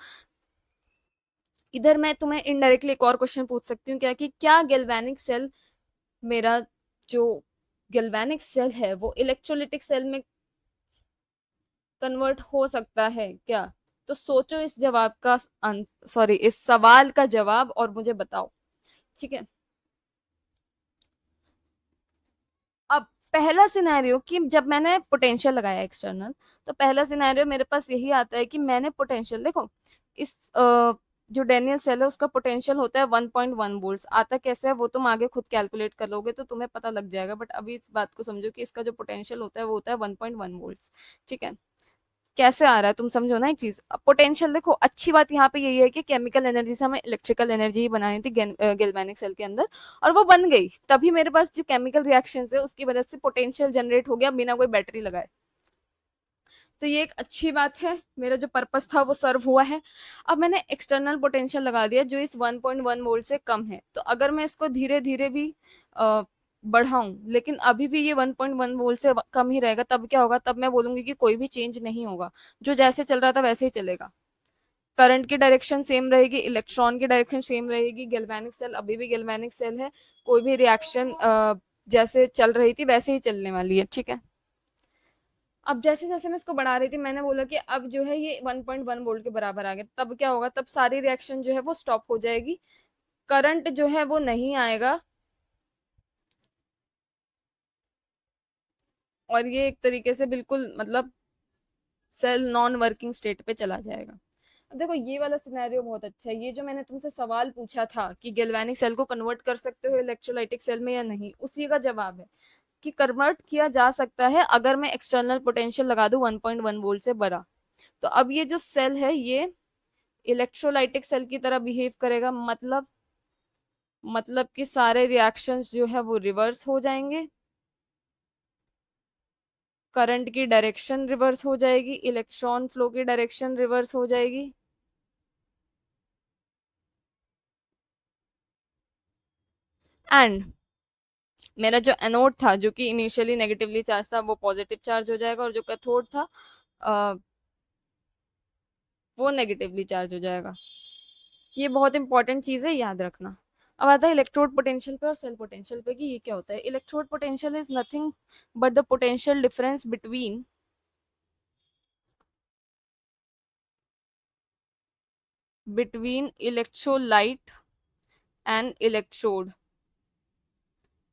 इधर मैं तुम्हें इनडायरेक्टली एक और क्वेश्चन पूछ सकती हूँ क्या, कि क्या गैल्वेनिक सेल, मेरा जो गैल्वेनिक सेल है वो इलेक्ट्रोलिटिक सेल में कन्वर्ट हो सकता है क्या? तो सोचो इस जवाब का, सॉरी, इस सवाल का जवाब और मुझे बताओ। ठीक है, अब पहला सिनेरियो कि जब मैंने पोटेंशियल लगाया एक्सटर्नल, तो पहला सिनेरियो मेरे पास यही आता है कि मैंने पोटेंशियल, देखो इस जो डेनियल सेल है उसका पोटेंशियल होता है 1.1 वोल्ट्स। आता कैसे है वो तुम आगे खुद कैलकुलेट कर लोगे तो तुम्हें पता लग जाएगा, बट अभी इस बात को समझो कि इसका जो पोटेंशियल होता है वो होता है 1.1 वोल्ट्स। ठीक है, कैसे आ रहा है तुम समझो ना एक चीज। पोटेंशियल देखो, अच्छी बात यहाँ पे यही है कि केमिकल एनर्जी से हमें इलेक्ट्रिकल एनर्जी ही बनानी थी गैल्वेनिक सेल के अंदर, और वो बन गई। तभी मेरे पास जो केमिकल रिएक्शन है उसकी वजह से पोटेंशियल जनरेट हो गया बिना कोई बैटरी लगाए। तो ये एक अच्छी बात है, मेरा जो पर्पस था वो सर्व हुआ है। अब मैंने एक्सटर्नल पोटेंशियल लगा दिया जो इस 1.1 वोल्ट से कम है। तो अगर मैं इसको धीरे धीरे भी बढ़ाऊं, लेकिन अभी भी ये 1.1 वोल्ट से कम ही रहेगा, तब क्या होगा? तब मैं बोलूंगी कि कोई भी चेंज नहीं होगा, जो जैसे चल रहा था वैसे ही चलेगा। करंट की डायरेक्शन सेम रहेगी, इलेक्ट्रॉन की डायरेक्शन सेम रहेगी, गैल्वेनिक सेल अभी भी गैल्वेनिक सेल है, कोई भी रिएक्शन जैसे चल रही थी वैसे ही चलने वाली है। ठीक है, अब जैसे जैसे मैं इसको बढ़ा रही थी, मैंने बोला कि अब जो है ये 1.1 वोल्ट के बराबर आ गया, तब क्या होगा? तब सारी रिएक्शन जो है वो स्टॉप हो जाएगी, करंट जो है वो नहीं आएगा, और ये एक तरीके से बिल्कुल मतलब सेल नॉन वर्किंग स्टेट पे चला जाएगा। अब देखो ये वाला सिनेरियो बहुत अच्छा है। ये जो मैंने तुमसे सवाल पूछा था कि गैल्वेनिक सेल को कन्वर्ट कर सकते हो इलेक्ट्रोलाइटिक सेल में या नहीं, उसी का जवाब है कि कन्वर्ट किया जा सकता है अगर मैं एक्सटर्नल पोटेंशियल लगा दूं 1.1 वोल्ट से बड़ा। तो अब ये जो सेल है ये इलेक्ट्रोलाइटिक सेल की तरह बिहेव करेगा, मतलब कि सारे रिएक्शंस जो है वो रिवर्स हो जाएंगे, करंट की डायरेक्शन रिवर्स हो जाएगी, इलेक्ट्रॉन फ्लो की डायरेक्शन रिवर्स हो जाएगी, एंड मेरा जो एनोड था जो कि इनिशियली नेगेटिवली चार्ज था वो पॉजिटिव चार्ज हो जाएगा, और जो कैथोड था अ, वो नेगेटिवली चार्ज हो जाएगा। ये बहुत इंपॉर्टेंट चीज है, याद रखना। अब आता है इलेक्ट्रोड पोटेंशियल पे और सेल पोटेंशियल पे कि ये क्या होता है। Electrode potential is nothing but the potential difference between electrolyte and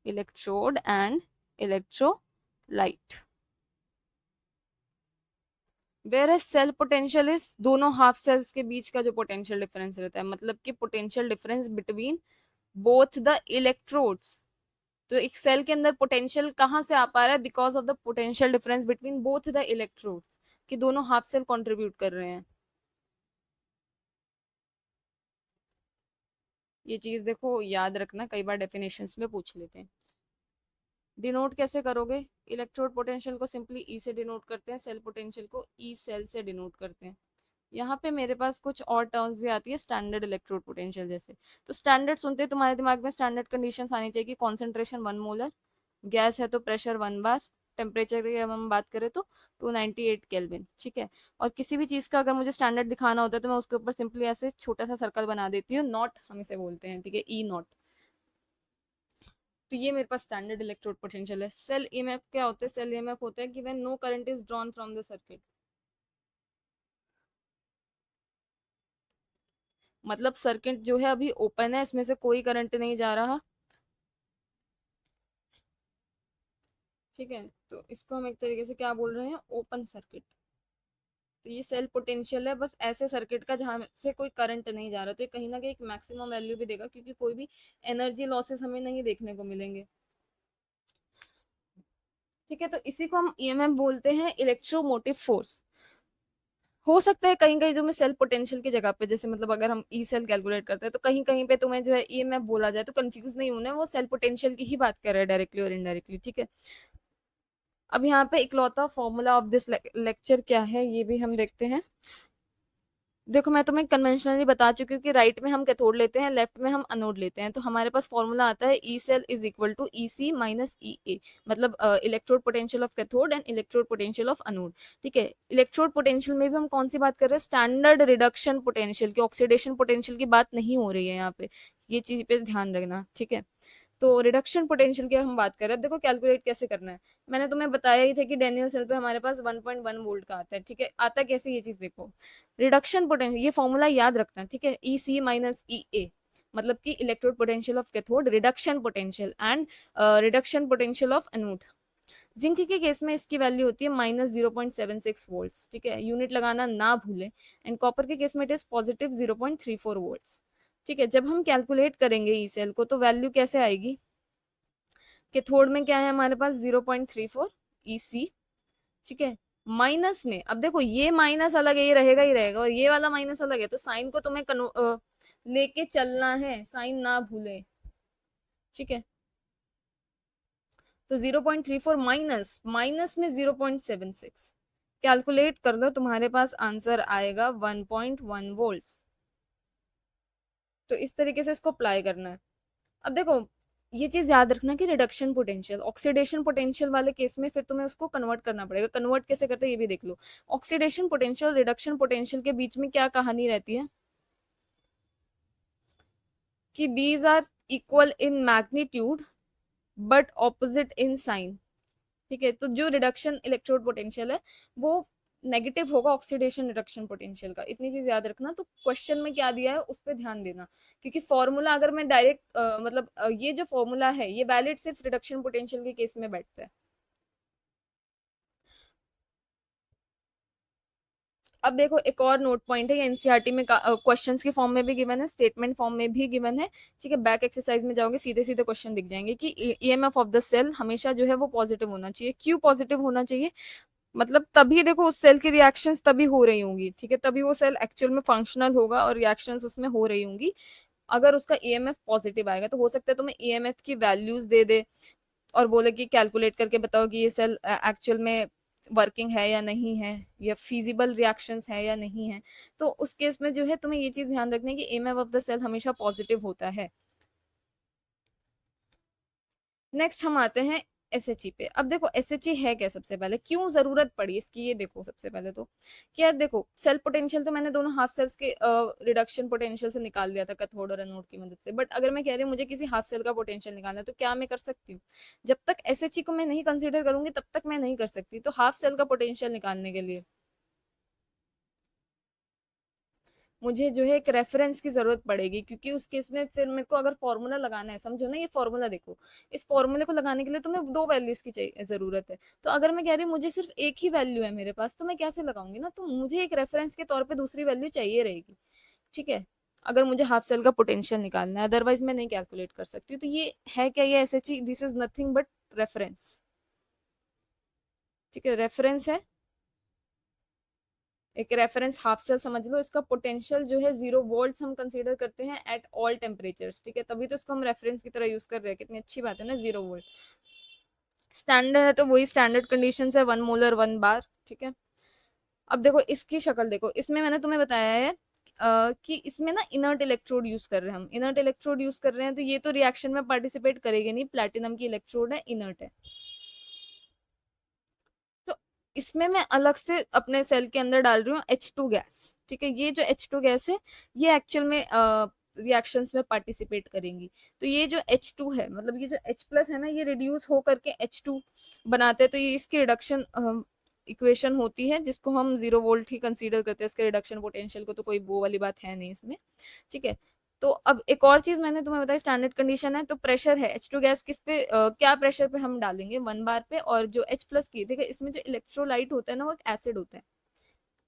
electrode and electrolyte. Whereas cell potential is दोनों हाफ सेल्स के बीच का जो पोटेंशियल डिफरेंस रहता है, मतलब कि potential difference between both the electrodes. तो एक सेल के अंदर पोटेंशियल कहाँ से आ पा रहा है? Because of the potential difference between both the electrodes, कि दोनों हाफ सेल कंट्रीब्यूट कर रहे हैं। ये चीज देखो याद रखना, कई बार डेफिनेशंस में पूछ लेते हैं। डिनोट कैसे करोगे? इलेक्ट्रोड पोटेंशियल को सिंपली ई से डिनोट करते हैं, सेल पोटेंशियल को ई सेल से डिनोट करते हैं। यहाँ पे मेरे पास कुछ और टर्म्स भी आती है स्टैंडर्ड इलेक्ट्रोड पोटेंशियल जैसे। तो स्टैंडर्ड सुनते ही तुम्हारे दिमाग में स्टैंडर्ड कंडीशंस आनी चाहिए कि कॉन्सेंट्रेशन 1 मोलर, गैस है तो प्रेशर 1 बार, टेम्परेचर की हम बात करें तो 298 केल्विन। ठीक है, और किसी भी चीज़ का अगर मुझे स्टैंडर्ड दिखाना होता है तो मैं उसके ऊपर सिंपली ऐसे छोटा सा सर्कल बना देती हूँ, नॉट हम इसे बोलते हैं। ठीक है, ई नॉट। तो ये मेरे पास स्टैंडर्ड इलेक्ट्रोड पोटेंशियल है। सेल ईएमएफ क्या होता है? सेल ईएमएफ होता है कि when no current is drawn from the circuit, मतलब सर्किट जो है अभी ओपन है, इसमें से कोई करंट नहीं जा रहा। ठीक है, तो इसको हम एक तरीके से क्या बोल रहे हैं? Open circuit. तो ये सेल पोटेंशियल है बस ऐसे सर्किट का जहां से कोई करंट नहीं जा रहा। तो ये कहीं ना कहीं एक मैक्सिमम वैल्यू भी देगा, क्योंकि कोई भी एनर्जी लॉसेस हमें नहीं देखने को मिलेंगे। ठीक है, तो इसी को हम ईएमएफ बोलते हैं, इलेक्ट्रोमोटिव फोर्स। हो सकता है कहीं कहीं तुम्हें सेल पोटेंशियल की जगह पे, जैसे मतलब अगर हम ई सेल कैलकुलेट करते हैं तो कहीं कहीं पे तुम्हें जो है ईएमएफ बोला जाए तो कंफ्यूज नहीं होना है, वो सेल पोटेंशियल की ही बात कर रहे हैं डायरेक्टली और इनडायरेक्टली। ठीक है, अब यहाँ पे इकलौता फॉर्मूला ऑफ दिस लेक्चर क्या है ये भी हम देखते हैं। देखो मैं तुम्हें कन्वेंशनली बता चुकी हूँ कि राइट में हम कैथोड लेते हैं, लेफ्ट में हम अनोड लेते हैं। तो हमारे पास फॉर्मूला आता है E cell is equal to E C minus E A, मतलब electrode potential of cathode and electrode potential of anode. ठीक है, इलेक्ट्रोड पोटेंशियल में भी हम कौन सी बात कर रहे हैं? स्टैंडर्ड रिडक्शन पोटेंशियल की, ऑक्सीडेशन पोटेंशियल की बात नहीं हो रही है यहाँ पे। ये चीज पे ध्यान रखना। ठीक है, तो रिडक्शन पोटेंशियल की हम बात कर रहे हैं। देखो कैलकुलेट कैसे करना है, मैंने तुम्हें बताया ही था कि डेनियल सेल पे हमारे पास 1.1 वोल्ट का आता है। ठीक है, आता कैसे ये चीज देखो, रिडक्शन पोटेंशियल, ये फॉर्मूला याद रखना। ठीक है, ई सी माइनस ई ए, मतलब कि electrode potential of cathode, reduction potential, and reduction potential of anode. Zinc के केस में इसकी वैल्यू होती है -0.76 वोल्ट। ठीक है, यूनिट लगाना ना भूलें। एंड कॉपर के केस में इट इज पॉजिटिव 0.34 वोल्ट। ठीक है, जब हम कैलकुलेट करेंगे ई सेल को तो वैल्यू कैसे आएगी? कैथोड में क्या है हमारे पास? 0.34 ई सी। ठीक है, माइनस में, अब देखो ये माइनस अलग है, ये रहेगा ही रहेगा, और ये वाला माइनस अलग है, तो साइन को तुम्हें लेके चलना है, साइन ना भूले। ठीक है, तो 0.34 माइनस माइनस में 0.76, कैलकुलेट कर लो, तुम्हारे पास आंसर आएगा 1.1 वोल्ट्स। तो इस तरीके से इसको अप्लाई करना है। अब देखो, ये चीज याद रखना कि रिडक्शन पोटेंशियल ऑक्सीडेशन पोटेंशियल वाले केस में फिर तुम्हें उसको कन्वर्ट करना पड़ेगा। कन्वर्ट कैसे करते हैं ये भी देख लो। ऑक्सीडेशन पोटेंशियल रिडक्शन पोटेंशियल के बीच में क्या कहानी रहती है कि these are equal in magnitude but opposite in sign. ठीक है, तो जो रिडक्शन इलेक्ट्रोड पोटेंशियल है वो नेगेटिव होगा ऑक्सीडेशन रिडक्शन पोटेंशियल का। इतनी चीज याद रखना। तो क्वेश्चन में क्या दिया है उस पर ध्यान देना, क्योंकि फॉर्मूला अगर मैं डायरेक्ट मतलब ये जो फॉर्मूला है ये वैलिड सिर्फ रिडक्शन पोटेंशियल के केस में बैठता है। अब देखो एक और नोट पॉइंट है, ये एनसीईआरटी में क्वेश्चंस के फॉर्म में भी गिवन है, स्टेटमेंट फॉर्म में भी गिवन है। ठीक है, बैक एक्सरसाइज में जाओगे सीधे सीधे क्वेश्चन दिख जाएंगे कि ईएमएफ ऑफ द सेल हमेशा जो है वो पॉजिटिव होना चाहिए। क्यों पॉजिटिव होना चाहिए? मतलब तभी देखो उस सेल की रिएक्शंस तभी हो रही होंगी। ठीक है, तभी वो सेल एक्चुअल में फंक्शनल होगा और रिएक्शंस उसमें हो रही होंगी। अगर उसका ईएमएफ पॉजिटिव आएगा तो हो सकता है तुम्हें ईएमएफ की वैल्यूज दे दे और बोले कि कैलकुलेट करके बताओ कि ये सेल एक्चुअल में वर्किंग है या नहीं है, या फिजिबल रिएक्शंस है या नहीं है। तो उस केस में जो है तुम्हें ये चीज ध्यान रखनी है कि ईएमएफ ऑफ द सेल हमेशा पॉजिटिव होता है। नेक्स्ट हम आते हैं एसएचई पे। अब देखो एसएचई है क्या, सबसे पहले क्यों जरूरत पड़ी इसकी ये देखो। सबसे पहले तो कि यार देखो सेल पोटेंशियल तो मैंने दोनों हाफ सेल्स के रिडक्शन पोटेंशियल से निकाल लिया था कैथोड और एनोड की मदद से। बट अगर मैं कह रही हूँ मुझे किसी हाफ सेल का पोटेंशियल निकालना है तो क्या मैं कर सकती हूँ? जब तक एसएचई को मैं नहीं कंसिडर करूंगी तब तक मैं नहीं कर सकती। तो हाफ सेल का पोटेंशियल निकालने के लिए मुझे जो है एक रेफरेंस की जरूरत पड़ेगी, क्योंकि उस केस में फिर मेरे को अगर फॉर्मूला लगाना है, समझो ना ये फॉर्मूला देखो, इस फॉर्मूले को लगाने के लिए तुम्हें दो वैल्यूज की चाहिए जरूरत है। तो अगर मैं कह रही हूँ मुझे सिर्फ एक ही वैल्यू है मेरे पास तो मैं कैसे लगाऊंगी ना, तो मुझे एक रेफरेंस के तौर पे दूसरी वैल्यू चाहिए रहेगी। ठीक है, अगर मुझे हाफ सेल का पोटेंशियल निकालना है, अदरवाइज मैं नहीं कैलकुलेट कर सकती। तो ये है क्या, ये S this is nothing but reference. ठीक है, रेफरेंस है, एक रेफरेंस हाफ सेल समझ लो। इसका पोटेंशियल जो है 0 वोल्ट्स हम कंसीडर करते हैं एट ऑल टेम्परेचर्स। ठीक है, तभी तो इसको हम रेफरेंस की तरह यूज कर रहे हैं। कितनी अच्छी बात है ना, 0 वोल्ट। स्टैंडर्ड है तो वही स्टैंडर्ड कंडीशन है, 1 मोलर 1 बार। ठीक है, अब देखो इसकी शक्ल देखो। इसमें मैंने तुम्हें बताया है कि इसमें ना इनर्ट इलेक्ट्रोड यूज कर रहे हैं हम। इनर्ट इलेक्ट्रोड यूज कर रहे हैं तो ये तो रिएक्शन में पार्टिसिपेट करेगी नहीं, प्लेटिनम की इलेक्ट्रोड है, इनर्ट है। तो इसमें मैं अलग से अपने सेल के अंदर डाल रही हूँ H2 गैस। ठीक है, ये जो H2 गैस है ये एक्चुअल में रिएक्शंस में पार्टिसिपेट करेंगी। तो ये जो H2 है, मतलब ये जो H प्लस है ना, ये रिड्यूस हो करके H2 बनाते हैं। तो ये इसकी रिडक्शन इक्वेशन होती है, जिसको हम 0 वोल्ट ही कंसीडर करते हैं इसके रिडक्शन पोटेंशियल को। तो कोई वो वाली बात है नहीं इसमें। ठीक है, तो अब एक और चीज मैंने तुम्हें बताया, स्टैंडर्ड कंडीशन है तो प्रेशर है H2 गैस किस पे क्या प्रेशर पे हम डालेंगे, 1 बार पे। और जो H प्लस की देखिए, इसमें जो इलेक्ट्रोलाइट होता है ना वो एक एसिड होता है।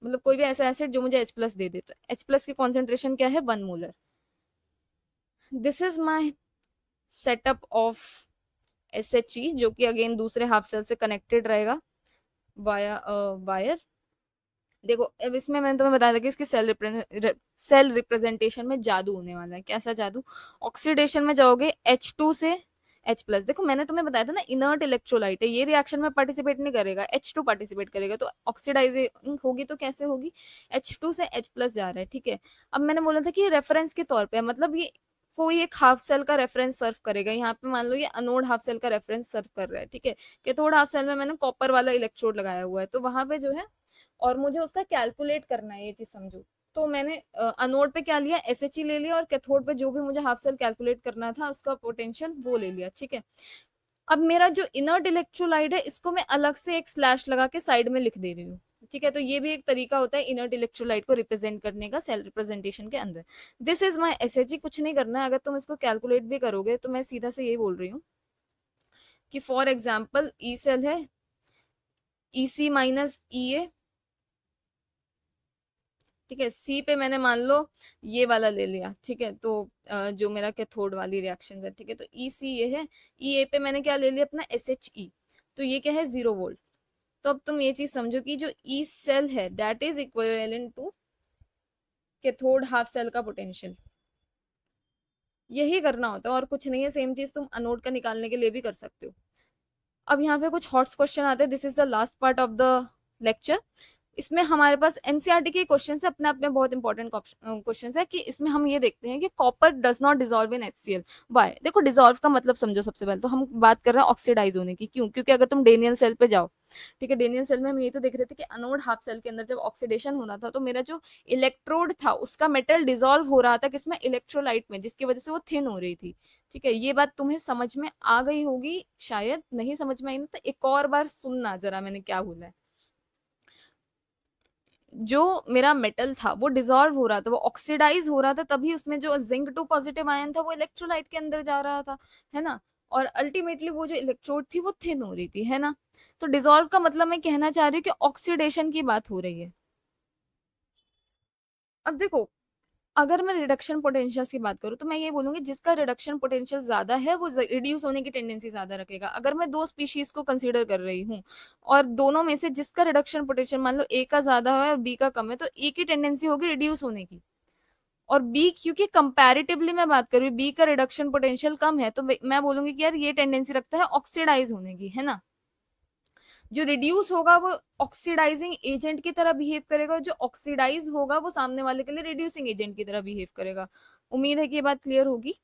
मतलब कोई भी ऐसा एसिड जो मुझे H प्लस दे दे, तो H प्लस की कॉन्सेंट्रेशन क्या है, 1 molar. This is my setup of SHE, जो कि अगेन दूसरे हाफ सेल से कनेक्टेड रहेगा वाया वायर। देखो अब इसमें मैंने तुम्हें बताया था कि इसकी सेल रिप्रेजेंटेशन में जादू होने वाला है। कैसा जादू? ऑक्सीडेशन में जाओगे H2 से H प्लस। देखो मैंने तुम्हें बताया था ना इनर्ट इलेक्ट्रोलाइट है, ये रिएक्शन में पार्टिसिपेट नहीं करेगा, H2 पार्टिसिपेट करेगा। तो ऑक्सीडाइजिंग होगी तो कैसे होगी, H2 से H प्लस जा रहा है। ठीक है, अब मैंने बोला था कि रेफरेंस के तौर पे है, मतलब ये कोई एक हाफ सेल का रेफरेंस सर्व करेगा। यहाँ पे मान लो ये अनोड हाफ सेल का रेफरेंस सर्व कर रहा है। ठीक है, कैथोड हाफ सेल में मैंने कॉपर वाला इलेक्ट्रोड लगाया हुआ है, तो वहां पे जो है और मुझे उसका कैलकुलेट करना है, ये चीज समझो। तो मैंने अनोड पे क्या लिया, SHE ले लिया, और कैथोड पे जो भी मुझे हाफ सेल कैलकुलेट करना था उसका पोटेंशियल वो ले लिया। ठीक है, अब मेरा जो इनर्ट इलेक्ट्रोलाइट है इसको मैं अलग से एक स्लैश लगा के साइड में लिख दे रही हूँ। ठीक है, तो ये भी एक तरीका होता है इनर्ट इलेक्ट्रोलाइट को रिप्रेजेंट करने का सेल रिप्रेजेंटेशन के अंदर। This is my SHE। कुछ नहीं करना है, अगर तुम इसको कैलकुलेट भी करोगे तो मैं सीधा से यही बोल रही हूँ कि फॉर एग्जाम्पल ई सेल है, EC माइनस EA। ठीक है, सी पे मैंने मान लो ये वाला ले लिया। ठीक है, तो जो मेरा कैथोड वाली रिएक्शन है। ठीक है, तो ई सी ये है, ई ए पे मैंने क्या ले लिया अपना SHE। तो ये क्या है, 0 वोल्ट। तो अब तुम ये चीज समझो कि जो ई सेल है that is equivalent to cathode half cell का पोटेंशियल। यही करना होता है और कुछ नहीं है। सेम चीज तुम अनोड का निकालने के लिए भी कर सकते हो। अब यहाँ पे कुछ हॉट्स क्वेश्चन आते हैं। This is the last part of the lecture. इसमें हमारे पास एनसीईआरटी के क्वेश्चन है, अपने आप में बहुत इंपॉर्टेंट क्वेश्चन है कि इसमें हम ये देखते हैं कि copper does not dissolve in HCl। Why? देखो डिजॉल्व का मतलब समझो। सबसे पहले तो हम बात कर रहे हैं ऑक्सीडाइज होने की। क्यों? क्योंकि अगर तुम डेनियल सेल पे जाओ, ठीक है, डेनियल सेल में हम ये तो देख रहे थे कि अनोड हाफ सेल के अंदर जब ऑक्सीडेशन हो रहा था तो मेरा जो इलेक्ट्रोड था उसका मेटल डिजॉल्व हो रहा था किसमें? इलेक्ट्रोलाइट में, जिसकी वजह से वो थिन हो रही थी। ठीक है, ये बात तुम्हें समझ में आ गई होगी। शायद नहीं समझ में आई ना तो एक और बार सुनना जरा मैंने क्या बोला है। जो मेरा मेटल था वो डिसॉल्व हो रहा था, वो ऑक्सीडाइज हो रहा था, तभी उसमें जो जिंक 2 पॉजिटिव आयन था वो इलेक्ट्रोलाइट के अंदर जा रहा था, है ना। और अल्टीमेटली वो जो इलेक्ट्रोड थी वो थिन हो रही थी, है ना। तो डिसॉल्व का मतलब मैं कहना चाह रही हूँ कि ऑक्सीडेशन की बात हो रही है। अब देखो, अगर मैं रिडक्शन पोटेंशियल्स की बात करूँ तो मैं ये बोलूंगी जिसका रिडक्शन पोटेंशियल ज्यादा है वो रिड्यूस होने की टेंडेंसी ज्यादा रखेगा। अगर मैं दो स्पीशीज को कंसीडर कर रही हूँ और दोनों में से जिसका रिडक्शन पोटेंशियल मान लो ए का ज्यादा है और बी का कम है, तो ए की टेंडेंसी होगी रिड्यूस होने की। और बी, क्योंकि कंपैरेटिवली मैं बात कर रही हूँ, बी का रिडक्शन पोटेंशियल कम है, तो मैं बोलूंगी कि यार ये टेंडेंसी रखता है ऑक्सीडाइज होने की, है ना। जो रिड्यूस होगा वो ऑक्सीडाइजिंग एजेंट की तरह बिहेव करेगा, और जो ऑक्सीडाइज होगा वो सामने वाले के लिए रिड्यूसिंग एजेंट की तरह बिहेव करेगा। उम्मीद है कि ये बात क्लियर होगी।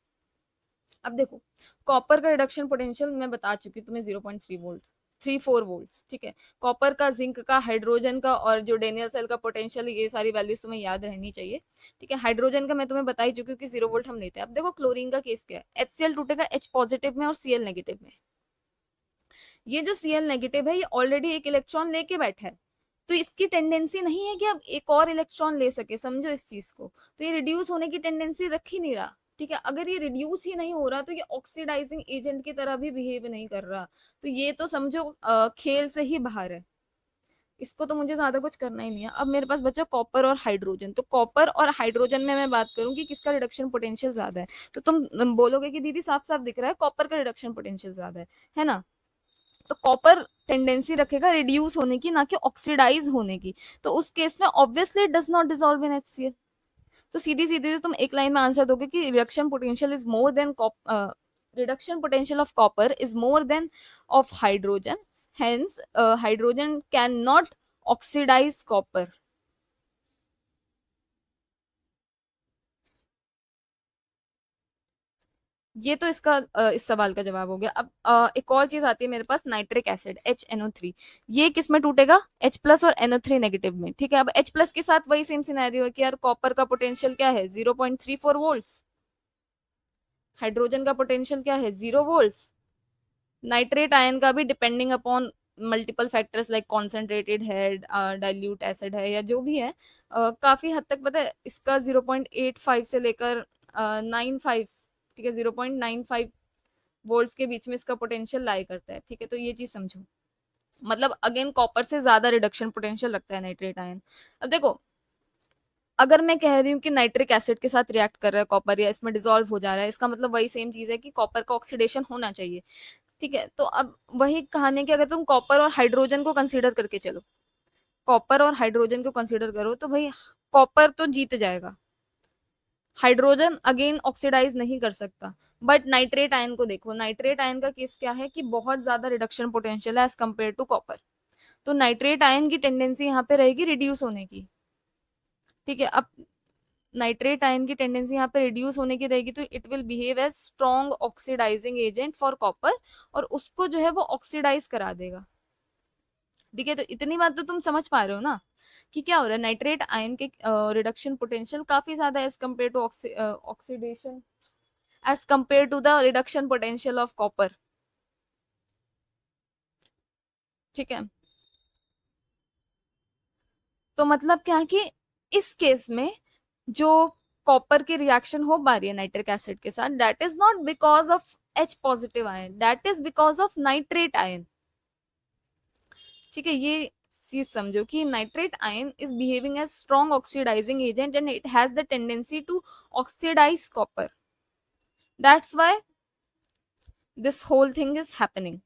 अब देखो, कॉपर का रिडक्शन पोटेंशियल मैं बता चुकी हूँ तुम्हें 0.3 वोल्ट, 3-4 वोल्ट्स, ठीक है। कॉपर का, जिंक का, हाइड्रोजन का और जो डेनियल सेल का पोटेंशियल, ये सारी वैल्यूज तुम्हें याद रहनी चाहिए, ठीक है। हाइड्रोजन का मैं तुम्हें बता ही चुकी हूँ कि 0 वोल्ट हम लेते हैं। अब देखो क्लोरीन का केस क्या है। HCl टूटेगा H पॉजिटिव में और Cl नेगेटिव में। ये जो Cl नेगेटिव है ये ऑलरेडी एक इलेक्ट्रॉन लेके बैठा है, तो इसकी टेंडेंसी नहीं है कि अब एक और इलेक्ट्रॉन ले सके, समझो इस चीज को। तो ये रिड्यूस होने की टेंडेंसी रख ही नहीं रहा, ठीक है। अगर ये रिड्यूस ही नहीं हो रहा तो ये ऑक्सीडाइजिंग एजेंट की तरह भी बिहेव नहीं कर रहा, तो ये तो समझो खेल से ही बाहर है। इसको तो मुझे ज्यादा कुछ करना ही नहीं है। अब मेरे पास बचा कॉपर और हाइड्रोजन। तो कॉपर और हाइड्रोजन में मैं बात करूं कि किसका रिडक्शन पोटेंशियल ज्यादा है, तो तुम बोलोगे कि दीदी साफ साफ दिख रहा है कॉपर का रिडक्शन पोटेंशियल ज्यादा है ना। तो कॉपर टेंडेंसी रखेगा रिड्यूस होने की, ना कि ऑक्सीडाइज होने की। तो उस केस में obviously it does not dissolve in HCl। तो सीधी सीधी तुम एक लाइन में आंसर दोगे कि reduction potential is more than reduction potential of copper is more than of hydrogen, hence hydrogen can not oxidise copper. ये तो इसका इस सवाल का जवाब हो गया। अब एक और चीज आती है मेरे पास, नाइट्रिक एसिड HNO3। ये किस में टूटेगा? H प्लस और NO3 नेगेटिव में, ठीक है। अब H प्लस के साथ वही सेम सिनेरियो है कि यार कॉपर का पोटेंशियल क्या है? 0.34 वोल्ट्स। हाइड्रोजन का पोटेंशियल क्या है? 0 वोल्ट्स। नाइट्रेट आयन का भी depending upon multiple factors like concentrated है, डाइल्यूट एसिड है, या जो भी है, काफी हद तक पता है इसका 0.85 से लेकर 95, ठीक है, 0.95 वोल्ट्स के बीच में इसका पोटेंशियल लाई करता है, ठीक है। तो ये चीज समझो, मतलब अगेन कॉपर से ज्यादा रिडक्शन पोटेंशियल रखता है नाइट्रेट आयन। अब देखो, अगर मैं कह रही हूँ कि नाइट्रिक एसिड के साथ रिएक्ट कर रहा है कॉपर या इसमें डिसॉल्व हो जा रहा है, इसका मतलब वही सेम चीज है कि कॉपर का ऑक्सीडेशन होना चाहिए, ठीक है। तो अब वही कहानी कि अगर तुम कॉपर और हाइड्रोजन को कंसीडर करके चलो, कॉपर और हाइड्रोजन को कंसीडर करो तो भाई कॉपर तो जीत जाएगा, हाइड्रोजन अगेन ऑक्सीडाइज नहीं कर सकता। बट नाइट्रेट आयन को देखो, नाइट्रेट आयन का केस क्या है कि बहुत ज्यादा रिडक्शन पोटेंशियल है एज कम्पेयर टू कॉपर। तो नाइट्रेट आयन की टेंडेंसी यहाँ पे रहेगी रिड्यूस होने की, ठीक है। अब नाइट्रेट आयन की टेंडेंसी यहाँ पे रिड्यूस होने की रहेगी, तो it will behave as strong oxidising agent for copper, और उसको जो है वो ऑक्सीडाइज करा देगा, ठीक है। तो इतनी बात तो तुम समझ पा रहे हो ना कि क्या हो रहा है। नाइट्रेट आयन के रिडक्शन पोटेंशियल काफी ज्यादा as compare to oxidation, as compare to the reduction potential of copper, ठीक है। तो मतलब क्या कि इस केस में जो कॉपर की रिएक्शन हो पा रही है नाइट्रिक एसिड के साथ, that is not because of H positive ion, that is because of nitrate ion, ठीक है। ये चीज समझो कि nitrate ion is behaving as strong oxidising agent and it has the tendency to oxidise copper, that's why this whole thing is happening.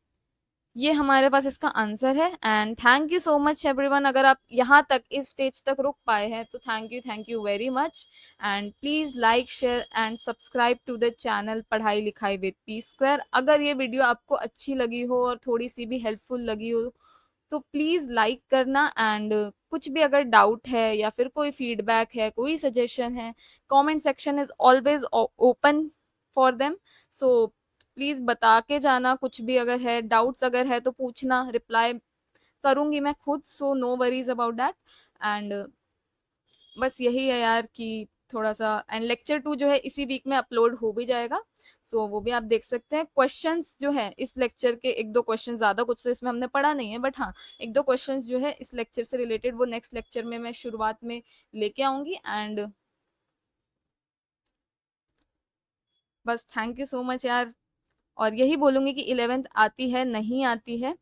ये हमारे पास इसका आंसर है। And thank you so much everyone. अगर आप यहाँ तक इस स्टेज तक रुक पाए हैं तो thank you very much. And please like share and subscribe to the channel Padhai Likhai with P Square। अगर ये वीडियो आपको अच्छी लगी हो और थोड़ी सी भी हेल्पफुल लगी हो तो प्लीज़ लाइक करना एंड कुछ भी अगर डाउट है या फिर कोई फीडबैक है, कोई सजेशन है, comment section is always open for them. So please बता के जाना, कुछ भी अगर है, डाउट्स अगर है तो पूछना, रिप्लाई करूँगी मैं खुद, so no worries about that. And बस यही है यार कि थोड़ा-सा एंड लेक्चर 2 जो है इसी वीक में अपलोड हो भी जाएगा। सो वो भी आप देख सकते हैं। क्वेश्चंस जो है इस लेक्चर के 1-2 क्वेश्चन, ज़्यादा कुछ तो इसमें हमने पढ़ा नहीं है, बट हाँ, 1-2 क्वेश्चंस जो है इस लेक्चर से रिलेटेड वो नेक्स्ट लेक्चर में मैं शुरुआत में लेके आऊँगी। एंड बस थैंक यू सो मच यार। और यही बोलूँगी कि 11th आती है, नहीं आती है,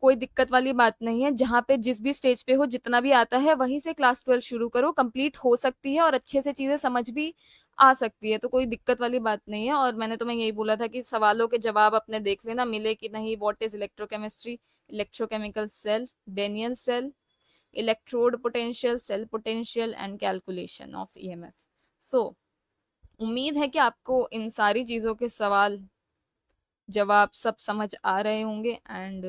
कोई दिक्कत वाली बात नहीं है। जहाँ पे जिस भी स्टेज पे हो, जितना भी आता है वहीं से क्लास 12 शुरू करो, कंप्लीट हो सकती है और अच्छे से चीज़ें समझ भी आ सकती है, तो कोई दिक्कत वाली बात नहीं है। और मैंने तुम्हें यही बोला था कि सवालों के जवाब अपने देख लेना मिले कि नहीं। What is electrochemistry, electrochemical cell, Daniell cell, electrode potential, cell potential and calculation of EMF. So उम्मीद है कि आपको इन सारी चीज़ों के सवाल जवाब सब समझ आ रहे होंगे। एंड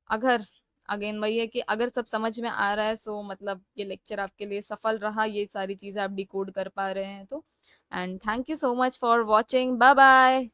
अगर अगेन वही है कि अगर सब समझ में आ रहा है, सो मतलब ये लेक्चर आपके लिए सफल रहा, ये सारी चीज़ें आप डिकोड कर पा रहे हैं तो। And thank you so much for watching, bye bye.